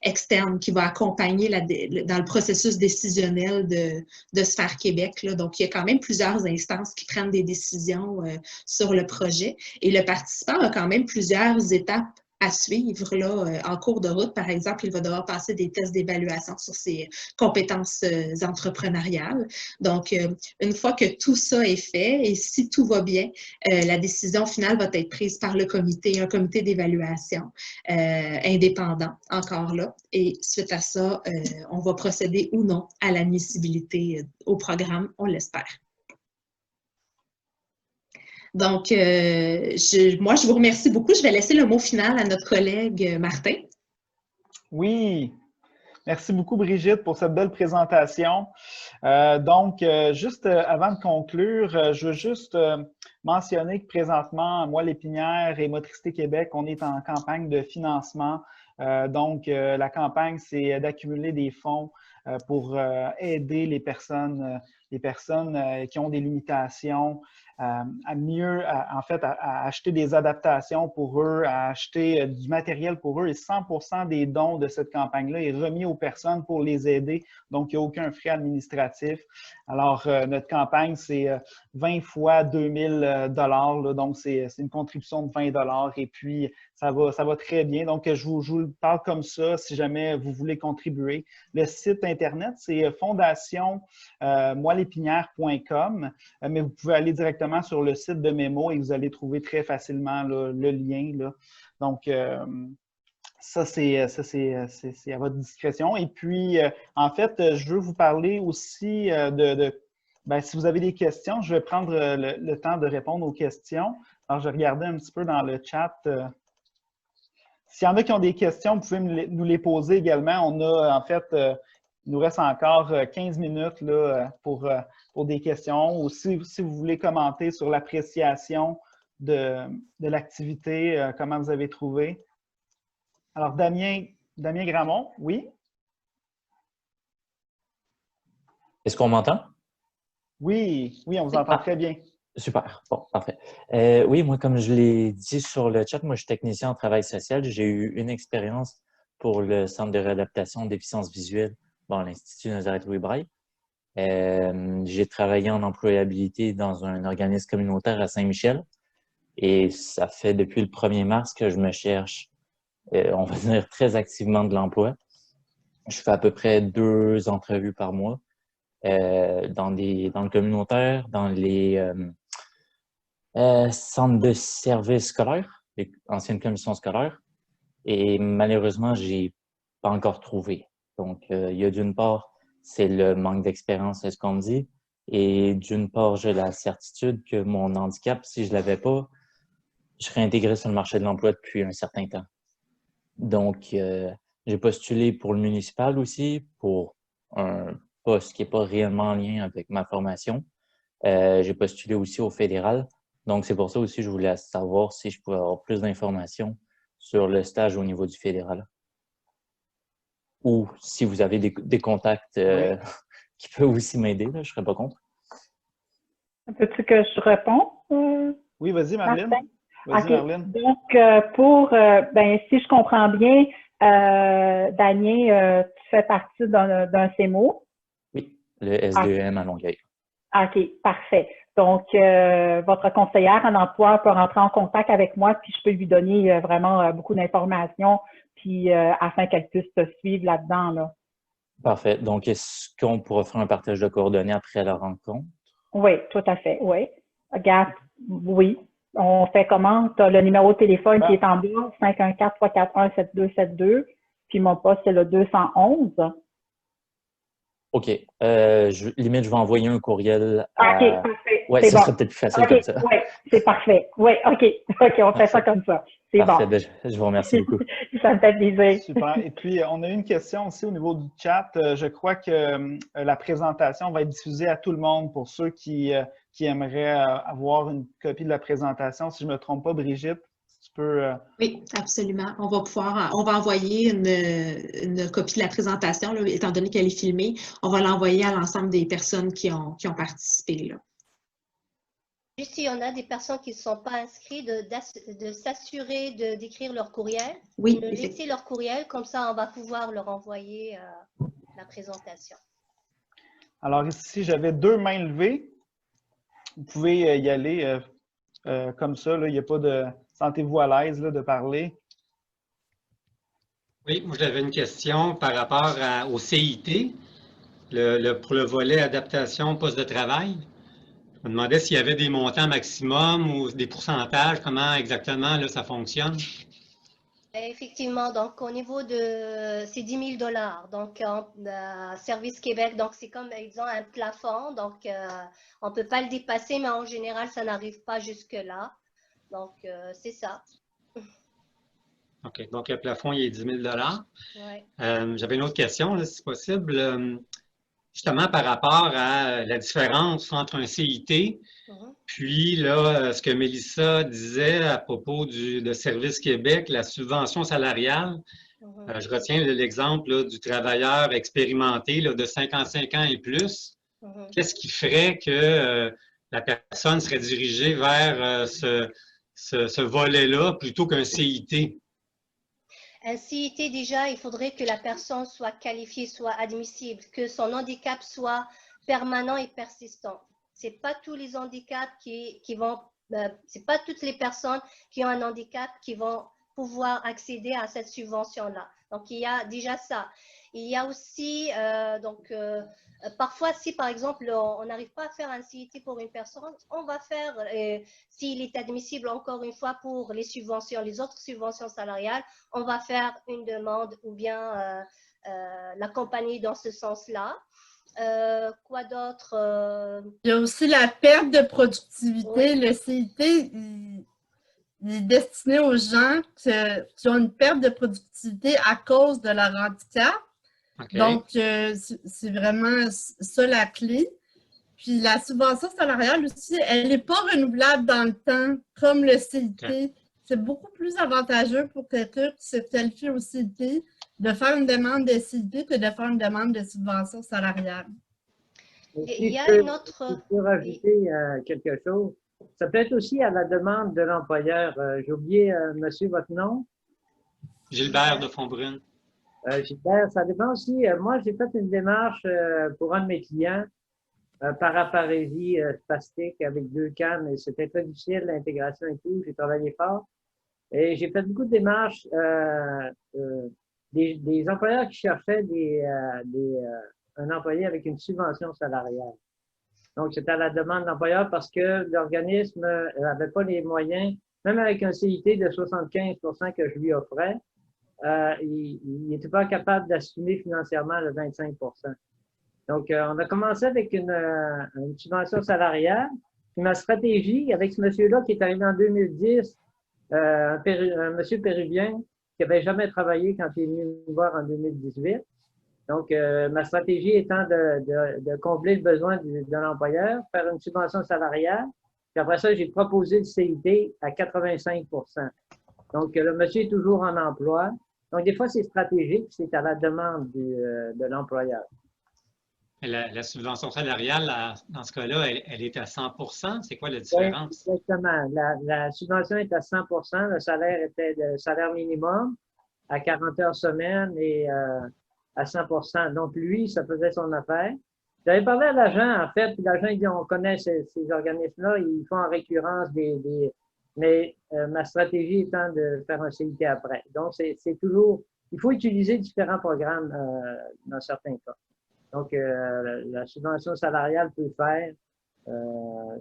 externe qui va accompagner dans le processus décisionnel de Sphère Québec Québec, là. Donc, il y a quand même plusieurs instances qui prennent des décisions sur le projet. Et le participant a quand même plusieurs étapes à suivre là, en cours de route. Par exemple, il va devoir passer des tests d'évaluation sur ses compétences entrepreneuriales. Donc, une fois que tout ça est fait et si tout va bien, la décision finale va être prise par le comité, un comité d'évaluation indépendant, encore là. Et suite à ça, on va procéder ou non à l'admissibilité au programme, on l'espère. Donc, moi, je vous remercie beaucoup. Je vais laisser le mot final à notre collègue Martin. Oui, merci beaucoup Brigitte pour cette belle présentation. Juste avant de conclure, je veux juste mentionner que présentement, Moi Lépinière et Motricité Québec, on est en campagne de financement. La campagne, c'est d'accumuler des fonds pour aider les personnes qui ont des limitations à acheter des adaptations pour eux, à acheter du matériel pour eux. Et 100% des dons de cette campagne-là est remis aux personnes pour les aider. Donc, il n'y a aucun frais administratif. Alors, notre campagne, c'est 20 fois 2000 $. Donc, c'est une contribution de 20 $. Et puis, ça va très bien. Donc, je vous parle comme ça si jamais vous voulez contribuer. Le site Internet, c'est fondation-moilépinière.com, mais vous pouvez aller directement sur le site de Mémo et vous allez trouver très facilement là, le lien. Là. Donc, ça, c'est à votre discrétion. Et puis, en fait, je veux vous parler aussi si vous avez des questions, je vais prendre le temps de répondre aux questions. Alors, je regardais un petit peu dans le chat. S'il y en a qui ont des questions, vous pouvez nous les poser également. On a, en fait, il nous reste encore 15 minutes là, pour des questions. Ou si vous voulez commenter sur l'appréciation de l'activité, comment vous avez trouvé. Alors, Damien Gramont, oui? Est-ce qu'on m'entend? Oui, on vous entend très bien. Super, bon, parfait. Oui, moi, comme je l'ai dit sur le chat, moi, je suis technicien en travail social. J'ai eu une expérience pour le Centre de réadaptation déficience visuelle, l'Institut Nazareth-Louis Braille. J'ai travaillé en employabilité dans un organisme communautaire à Saint-Michel et ça fait depuis le 1er mars que je me cherche, on va dire, très activement de l'emploi. Je fais à peu près 2 entrevues par mois dans le communautaire, dans les centres de services scolaires, les anciennes commissions scolaires, et malheureusement, j'ai pas encore trouvé. Donc, il y a d'une part, c'est le manque d'expérience, c'est ce qu'on me dit, et d'une part, j'ai la certitude que mon handicap, si je l'avais pas, je serais intégré sur le marché de l'emploi depuis un certain temps. Donc, j'ai postulé pour le municipal aussi, pour un poste qui n'est pas réellement en lien avec ma formation. J'ai postulé aussi au fédéral. Donc, c'est pour ça aussi que je voulais savoir si je pouvais avoir plus d'informations sur le stage au niveau du fédéral. Ou si vous avez des contacts qui peuvent aussi m'aider, je ne serais pas contre. Peux-tu que je réponds? Oui, vas-y, Marlène. Vas-y, Marlène. Donc, si je comprends bien, Damien, tu fais partie d'un CEMO. Oui, le SDEM à Longueuil. OK, parfait. Donc, votre conseillère en emploi peut rentrer en contact avec moi, puis je peux lui donner vraiment beaucoup d'informations, puis afin qu'elle puisse te suivre là-dedans. Là. Parfait. Donc, est-ce qu'on pourra faire un partage de coordonnées après la rencontre? Oui, tout à fait, oui. Regarde, oui. On fait comment? Tu as le numéro de téléphone qui est en bas, 514-341-7272, puis mon poste, c'est le 211. OK. Limite, je vais envoyer un courriel à... OK, parfait. Oui, ça serait peut-être plus facile comme ça. Oui, c'est parfait. Oui, OK, on fait ça comme ça. C'est bon. Parfait. Je vous remercie beaucoup. Ça me fait plaisir. Super. Et puis, on a une question aussi au niveau du chat. Je crois que la présentation va être diffusée à tout le monde pour ceux qui aimeraient avoir une copie de la présentation. Si je ne me trompe pas, Brigitte, tu peux... Oui, absolument. On va envoyer une copie de la présentation, là, étant donné qu'elle est filmée. On va l'envoyer à l'ensemble des personnes qui ont participé. Là. Juste s'il y en a des personnes qui ne sont pas inscrites, de s'assurer d'écrire leur courriel. Oui. De laisser leur courriel, comme ça on va pouvoir leur envoyer la présentation. Alors ici, j'avais 2 mains levées. Vous pouvez y aller comme ça. Là. Il n'y a pas de... Sentez-vous à l'aise de parler. Oui, moi j'avais une question par rapport au CIT, pour le volet adaptation poste de travail. Je me demandais s'il y avait des montants maximum ou des pourcentages, comment exactement là, ça fonctionne. Effectivement, donc au niveau de c'est 10 000 $. Donc, Service Québec, donc c'est comme ils ont un plafond, donc on ne peut pas le dépasser, mais en général, ça n'arrive pas jusque-là. Donc, c'est ça. OK, donc le plafond, il est 10 000 $. Ouais. J'avais une autre question, là, si possible. Justement, par rapport à la différence entre un CIT, puis là, ce que Mélissa disait à propos de Service Québec, la subvention salariale. Je retiens l'exemple du travailleur expérimenté là, de 55 ans et plus. Qu'est-ce qui ferait que la personne serait dirigée vers ce volet-là plutôt qu'un CIT? Un CIT, déjà, il faudrait que la personne soit qualifiée, soit admissible, que son handicap soit permanent et persistant. Ce n'est pas tous les handicaps qui vont, c'est pas toutes les personnes qui ont un handicap qui vont pouvoir accéder à cette subvention-là. Donc, il y a déjà ça. Il y a aussi, parfois, si par exemple, on n'arrive pas à faire un CIT pour une personne, on va faire, s'il est admissible encore une fois pour les subventions, les autres subventions salariales, on va faire une demande ou bien l'accompagner dans ce sens-là. Quoi d'autre? Il y a aussi la perte de productivité. Oui. Le CIT, il est destiné aux gens qui ont une perte de productivité à cause de leur handicap. Okay. Donc, c'est vraiment ça la clé. Puis la subvention salariale aussi, elle n'est pas renouvelable dans le temps, comme le CIT. Okay. C'est beaucoup plus avantageux pour quelqu'un qui se qualifie au CIT de faire une demande de CIT que de faire une demande de subvention salariale. Il y a une autre... Je peux rajouter quelque chose. Ça peut être aussi à la demande de l'employeur. J'ai oublié, monsieur, votre nom? Gilbert de Fontbrune. Gilbert, ça dépend aussi. Moi, j'ai fait une démarche pour un de mes clients, paraparésie spastique avec 2 cannes, et c'était très difficile, l'intégration et tout. J'ai travaillé fort. Et j'ai fait beaucoup de démarches des employeurs qui cherchaient un employé avec une subvention salariale. Donc, c'était à la demande de l'employeur parce que l'organisme n'avait pas les moyens, même avec un CIT de 75 % que je lui offrais, il n'était pas capable d'assumer financièrement le 25 %. Donc, on a commencé avec une subvention salariale. Puis ma stratégie, avec ce monsieur-là qui est arrivé en 2010, un monsieur péruvien qui n'avait jamais travaillé quand il est venu me voir en 2018. Donc, ma stratégie étant de combler le besoin de l'employeur, faire une subvention salariale. Puis après ça, j'ai proposé le CIT à 85 %. Donc, le monsieur est toujours en emploi. Donc, des fois, c'est stratégique, c'est à la demande de l'employeur. La subvention salariale, dans ce cas-là, elle est à 100 %. C'est quoi la différence? Oui, exactement. La subvention est à 100 %. Le salaire était le salaire minimum à 40 heures semaine et à 100 %. Donc, lui, ça faisait son affaire. J'avais parlé à l'agent, en fait, puis l'agent, il dit, on connaît ces organismes-là, ils font en récurrence mais ma stratégie étant de faire un CIT après. Donc, c'est toujours, il faut utiliser différents programmes dans certains cas. Donc, la subvention salariale peut faire,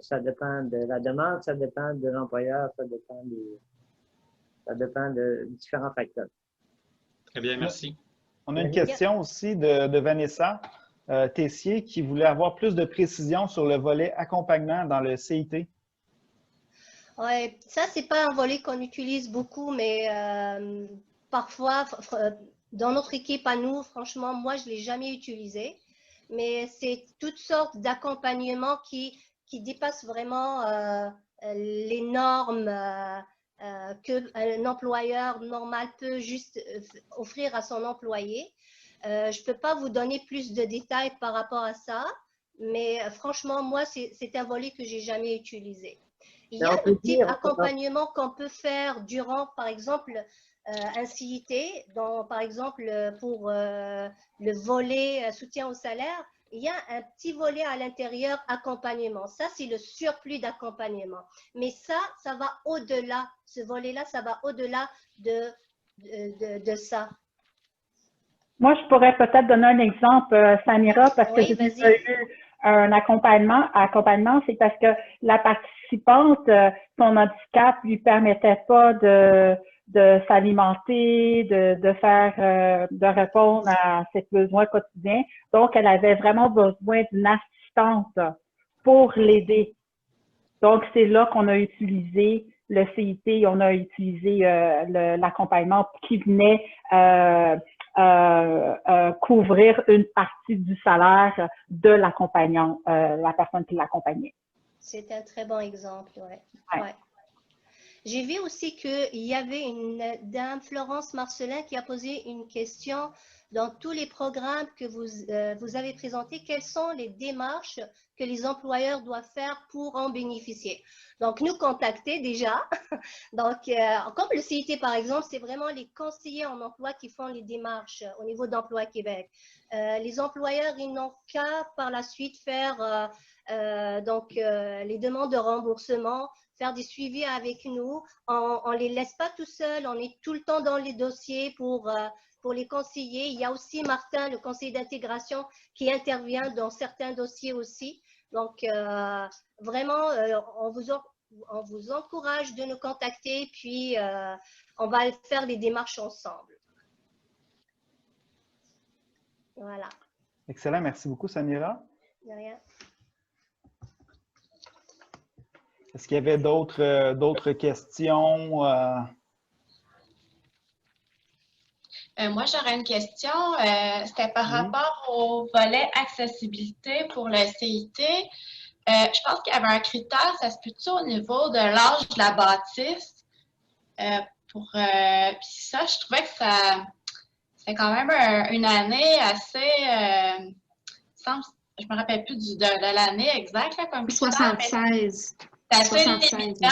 ça dépend de la demande, ça dépend de l'employeur, ça dépend de différents facteurs. Très bien, merci. On a une question aussi de Vanessa Tessier qui voulait avoir plus de précision sur le volet accompagnement dans le CIT. Oui, ça, ce n'est pas un volet qu'on utilise beaucoup, mais parfois, dans notre équipe à nous, franchement, moi, je ne l'ai jamais utilisé. Mais c'est toutes sortes d'accompagnements qui dépassent vraiment les normes qu'un employeur normal peut juste offrir à son employé. Je ne peux pas vous donner plus de détails par rapport à ça, mais franchement, moi, c'est un volet que je n'ai jamais utilisé. Il y a un petit accompagnement qu'on peut faire durant, par exemple, un CIT, par exemple, pour le volet soutien au salaire, il y a un petit volet à l'intérieur accompagnement. Ça, c'est le surplus d'accompagnement. Mais ça va au-delà. Ce volet-là, ça va au-delà de ça. Moi, je pourrais peut-être donner un exemple, Samira, parce que j'ai déjà eu un accompagnement, c'est parce que la participante, son handicap lui permettait pas de s'alimenter, de répondre à ses besoins quotidiens. Donc, elle avait vraiment besoin d'une assistante pour l'aider. Donc, c'est là qu'on a utilisé le CIT, on a utilisé l'accompagnement qui venait couvrir une partie du salaire de l'accompagnant, la personne qui l'accompagnait. C'est un très bon exemple, ouais. Ouais. J'ai vu aussi qu'il y avait une dame, Florence Marcelin, qui a posé une question dans tous les programmes que vous avez présentés. Quelles sont les démarches que les employeurs doivent faire pour en bénéficier? Donc, nous contacter déjà. Donc, comme le CIT, par exemple, c'est vraiment les conseillers en emploi qui font les démarches au niveau d'Emploi Québec. Les employeurs, ils n'ont qu'à par la suite faire les demandes de remboursement, faire des suivis avec nous. On ne les laisse pas tout seuls, on est tout le temps dans les dossiers pour les conseiller. Il y a aussi Martin, le conseiller d'intégration, qui intervient dans certains dossiers aussi. Donc, vraiment, on vous encourage de nous contacter, puis on va faire des démarches ensemble. Voilà. Excellent, merci beaucoup, Samira. De rien. Est-ce qu'il y avait d'autres questions? Moi, j'aurais une question. C'était par rapport au volet accessibilité pour le CIT. Je pense qu'il y avait un critère, ça se peut-tu au niveau de l'âge de la bâtisse? Puis ça, je trouvais que ça fait quand même une année assez... je me rappelle plus de l'année exacte. Là, comme 76. C'est assez limitant.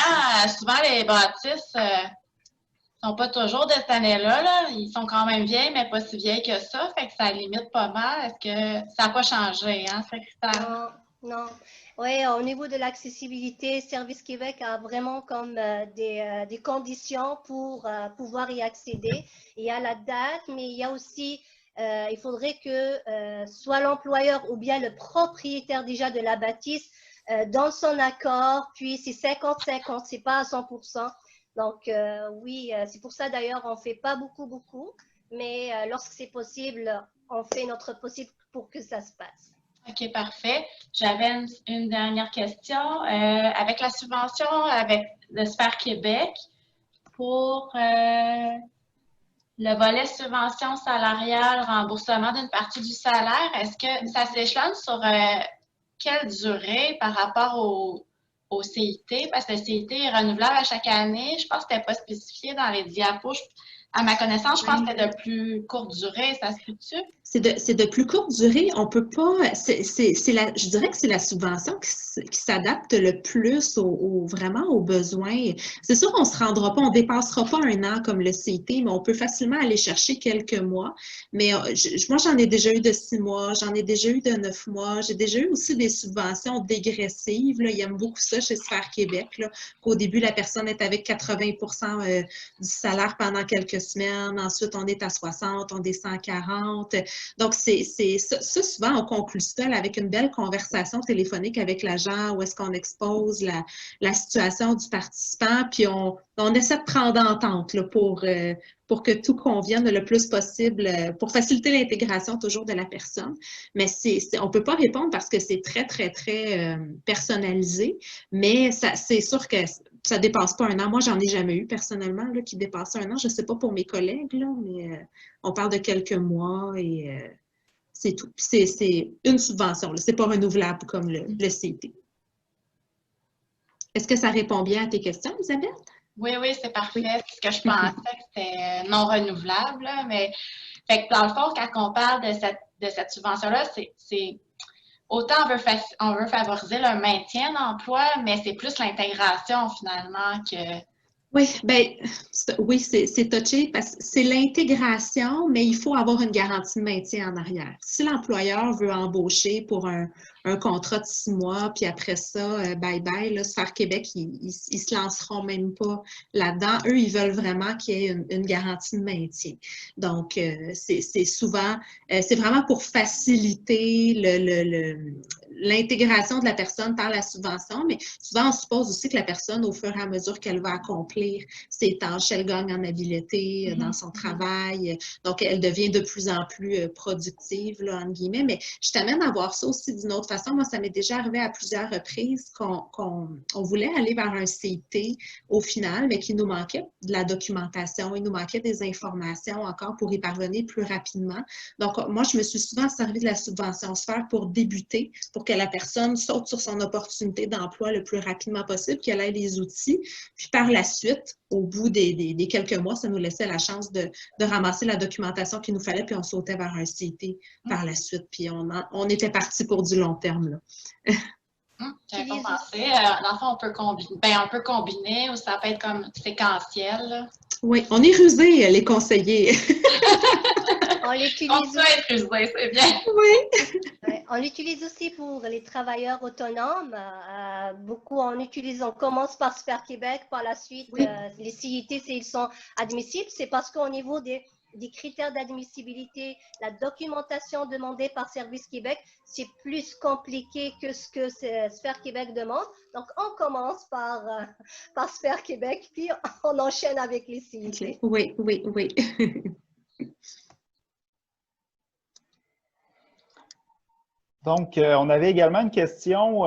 Souvent, les bâtisses ne sont pas toujours de cette année-là. Là. Ils sont quand même vieilles, mais pas si vieilles que ça. Fait que ça limite pas mal. Est-ce que ça n'a pas changé, hein, ce critère? Non. Oui, au niveau de l'accessibilité, Service Québec a vraiment comme des conditions pour pouvoir y accéder. Il y a la date, mais il y a aussi, il faudrait que soit l'employeur ou bien le propriétaire déjà de la bâtisse dans son accord, puis c'est 50-50, c'est pas à 100%. Donc, oui, c'est pour ça d'ailleurs, on ne fait pas beaucoup, mais lorsque c'est possible, on fait notre possible pour que ça se passe. OK, parfait. J'avais une dernière question. Avec la subvention de Sphère Québec, pour le volet subvention salariale, remboursement d'une partie du salaire, est-ce que ça s'échelonne sur quelle durée par rapport au CIT? Parce que le CIT est renouvelable à chaque année. Je pense que ce n'était pas spécifié dans les diapos. À ma connaissance, je pense que c'était de plus courte durée. Ça se peut-tu? C'est de plus courte durée. On peut pas. Je dirais que c'est la subvention qui s'adapte le plus vraiment aux besoins. C'est sûr qu'on ne se rendra pas, on ne dépassera pas un an comme le CIT, mais on peut facilement aller chercher quelques mois. Mais moi, j'en ai déjà eu de 6 mois, j'en ai déjà eu de 9 mois. J'ai déjà eu aussi des subventions dégressives. Là. Ils aiment beaucoup ça chez Sphère Québec. Qu'au début, la personne est avec 80% du salaire pendant quelques semaines. Ensuite, on est à 60, on descend à 40. Donc, ça, souvent, on conclut seul avec une belle conversation téléphonique avec l'agent où est-ce qu'on expose la situation du participant, puis on essaie de prendre entente là, pour que tout convienne le plus possible, pour faciliter l'intégration toujours de la personne. Mais on ne peut pas répondre parce que c'est très, très, très personnalisé, mais c'est sûr que ça ne dépasse pas un an. Moi, j'en ai jamais eu personnellement là, qui dépasse un an. Je ne sais pas pour mes collègues, là, mais on parle de quelques mois et c'est tout. C'est une subvention. Ce n'est pas renouvelable comme le CIT. Est-ce que ça répond bien à tes questions, Isabelle? Oui, c'est parfait. C'est ce que je pensais que c'était non renouvelable. Là, mais fait que dans le fond, quand on parle de cette subvention-là, c'est autant on veut favoriser le maintien d'emploi, mais c'est plus l'intégration finalement Oui, oui, c'est touché parce que c'est l'intégration, mais il faut avoir une garantie de maintien en arrière. Si l'employeur veut embaucher pour un contrat de 6 mois, puis après ça, bye-bye, là, Sphère Québec, ils se lanceront même pas là-dedans. Eux, ils veulent vraiment qu'il y ait une garantie de maintien. Donc, c'est souvent, c'est vraiment pour faciliter l'intégration de la personne par la subvention, mais souvent, on suppose aussi que la personne, au fur et à mesure qu'elle va accomplir ses tâches, elle gagne en habileté dans son travail, donc elle devient de plus en plus productive, là, entre guillemets, mais je t'amène à voir ça aussi d'une autre façon. Moi, ça m'est déjà arrivé à plusieurs reprises qu'on voulait aller vers un CIT au final, mais qu'il nous manquait de la documentation, il nous manquait des informations encore pour y parvenir plus rapidement. Donc, moi, je me suis souvent servi de la subvention Sphère pour débuter, pour que la personne saute sur son opportunité d'emploi le plus rapidement possible, qu'elle ait les outils. Puis par la suite, au bout des quelques mois, ça nous laissait la chance de ramasser la documentation qu'il nous fallait, puis on sautait vers un CIT par la suite. Puis on était parti pour du long terme, là. J'avais pas pensé. Dans le fond, on peut combiner ou ça peut être comme séquentiel. Là. Oui, on est rusés, les conseillers. On l'utilise. On peut être rusé, c'est bien. Oui. On l'utilise aussi pour les travailleurs autonomes. On commence par Sphère Québec, par la suite, les CIT, s'ils sont admissibles, c'est parce qu'au niveau des critères d'admissibilité, la documentation demandée par Service Québec, c'est plus compliqué que ce que Sphère Québec demande. Donc, on commence par Sphère Québec, puis on enchaîne avec les CIT. Oui. Donc, on avait également une question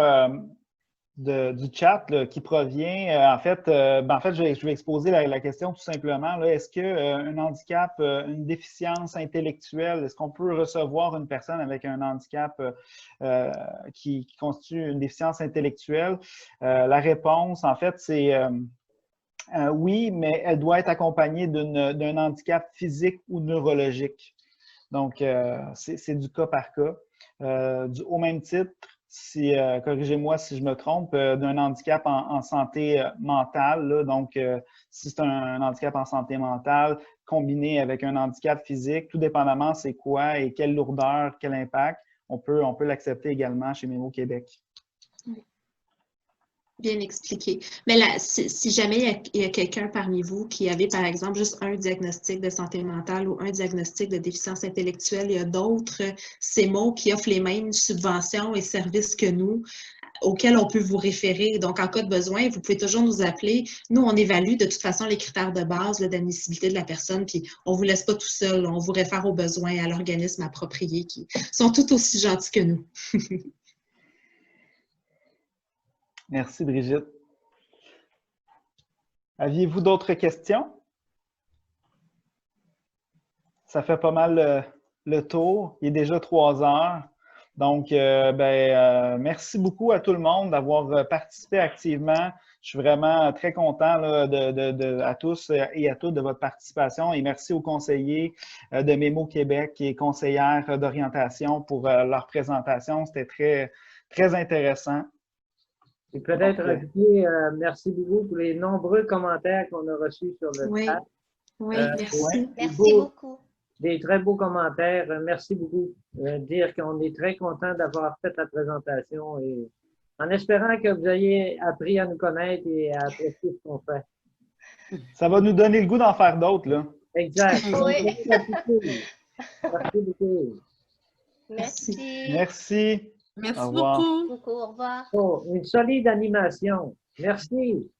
du chat là, qui provient, en fait, je vais exposer la question tout simplement. Est-ce qu'un handicap, une déficience intellectuelle, est-ce qu'on peut recevoir une personne avec un handicap qui constitue une déficience intellectuelle? La réponse, en fait, c'est oui, mais elle doit être accompagnée d'un handicap physique ou neurologique. Donc, c'est du cas par cas. Au même titre, corrigez-moi si je me trompe, d'un handicap en santé mentale. Là, donc, si c'est un handicap en santé mentale combiné avec un handicap physique, tout dépendamment c'est quoi et quelle lourdeur, quel impact, on peut l'accepter également chez Mémo Québec. Bien expliqué. Mais là, si jamais il y a quelqu'un parmi vous qui avait, par exemple, juste un diagnostic de santé mentale ou un diagnostic de déficience intellectuelle, il y a d'autres CEMO qui offrent les mêmes subventions et services que nous, auxquels on peut vous référer. Donc, en cas de besoin, vous pouvez toujours nous appeler. Nous, on évalue de toute façon les critères de base d'admissibilité de la personne, puis on ne vous laisse pas tout seul. On vous réfère aux besoins, à l'organisme approprié qui sont tout aussi gentils que nous. Merci, Brigitte. Aviez-vous d'autres questions? Ça fait pas mal le tour. Il est déjà 3 heures. Donc, merci beaucoup à tout le monde d'avoir participé activement. Je suis vraiment très content là, à tous et à toutes de votre participation. Et merci aux conseillers de Mémo Québec et conseillères d'orientation pour leur présentation. C'était très, très intéressant. Et peut-être ajouter, merci beaucoup pour les nombreux commentaires qu'on a reçus sur le chat. Oui, merci. Merci beaucoup. Des très beaux commentaires. Merci beaucoup. Dire qu'on est très content d'avoir fait la présentation et en espérant que vous ayez appris à nous connaître et à apprécier ce qu'on fait. Ça va nous donner le goût d'en faire d'autres, là. Exact. Oui. Merci beaucoup. Merci. Merci. Merci au revoir. beaucoup. Au revoir. Oh, une solide animation. Merci.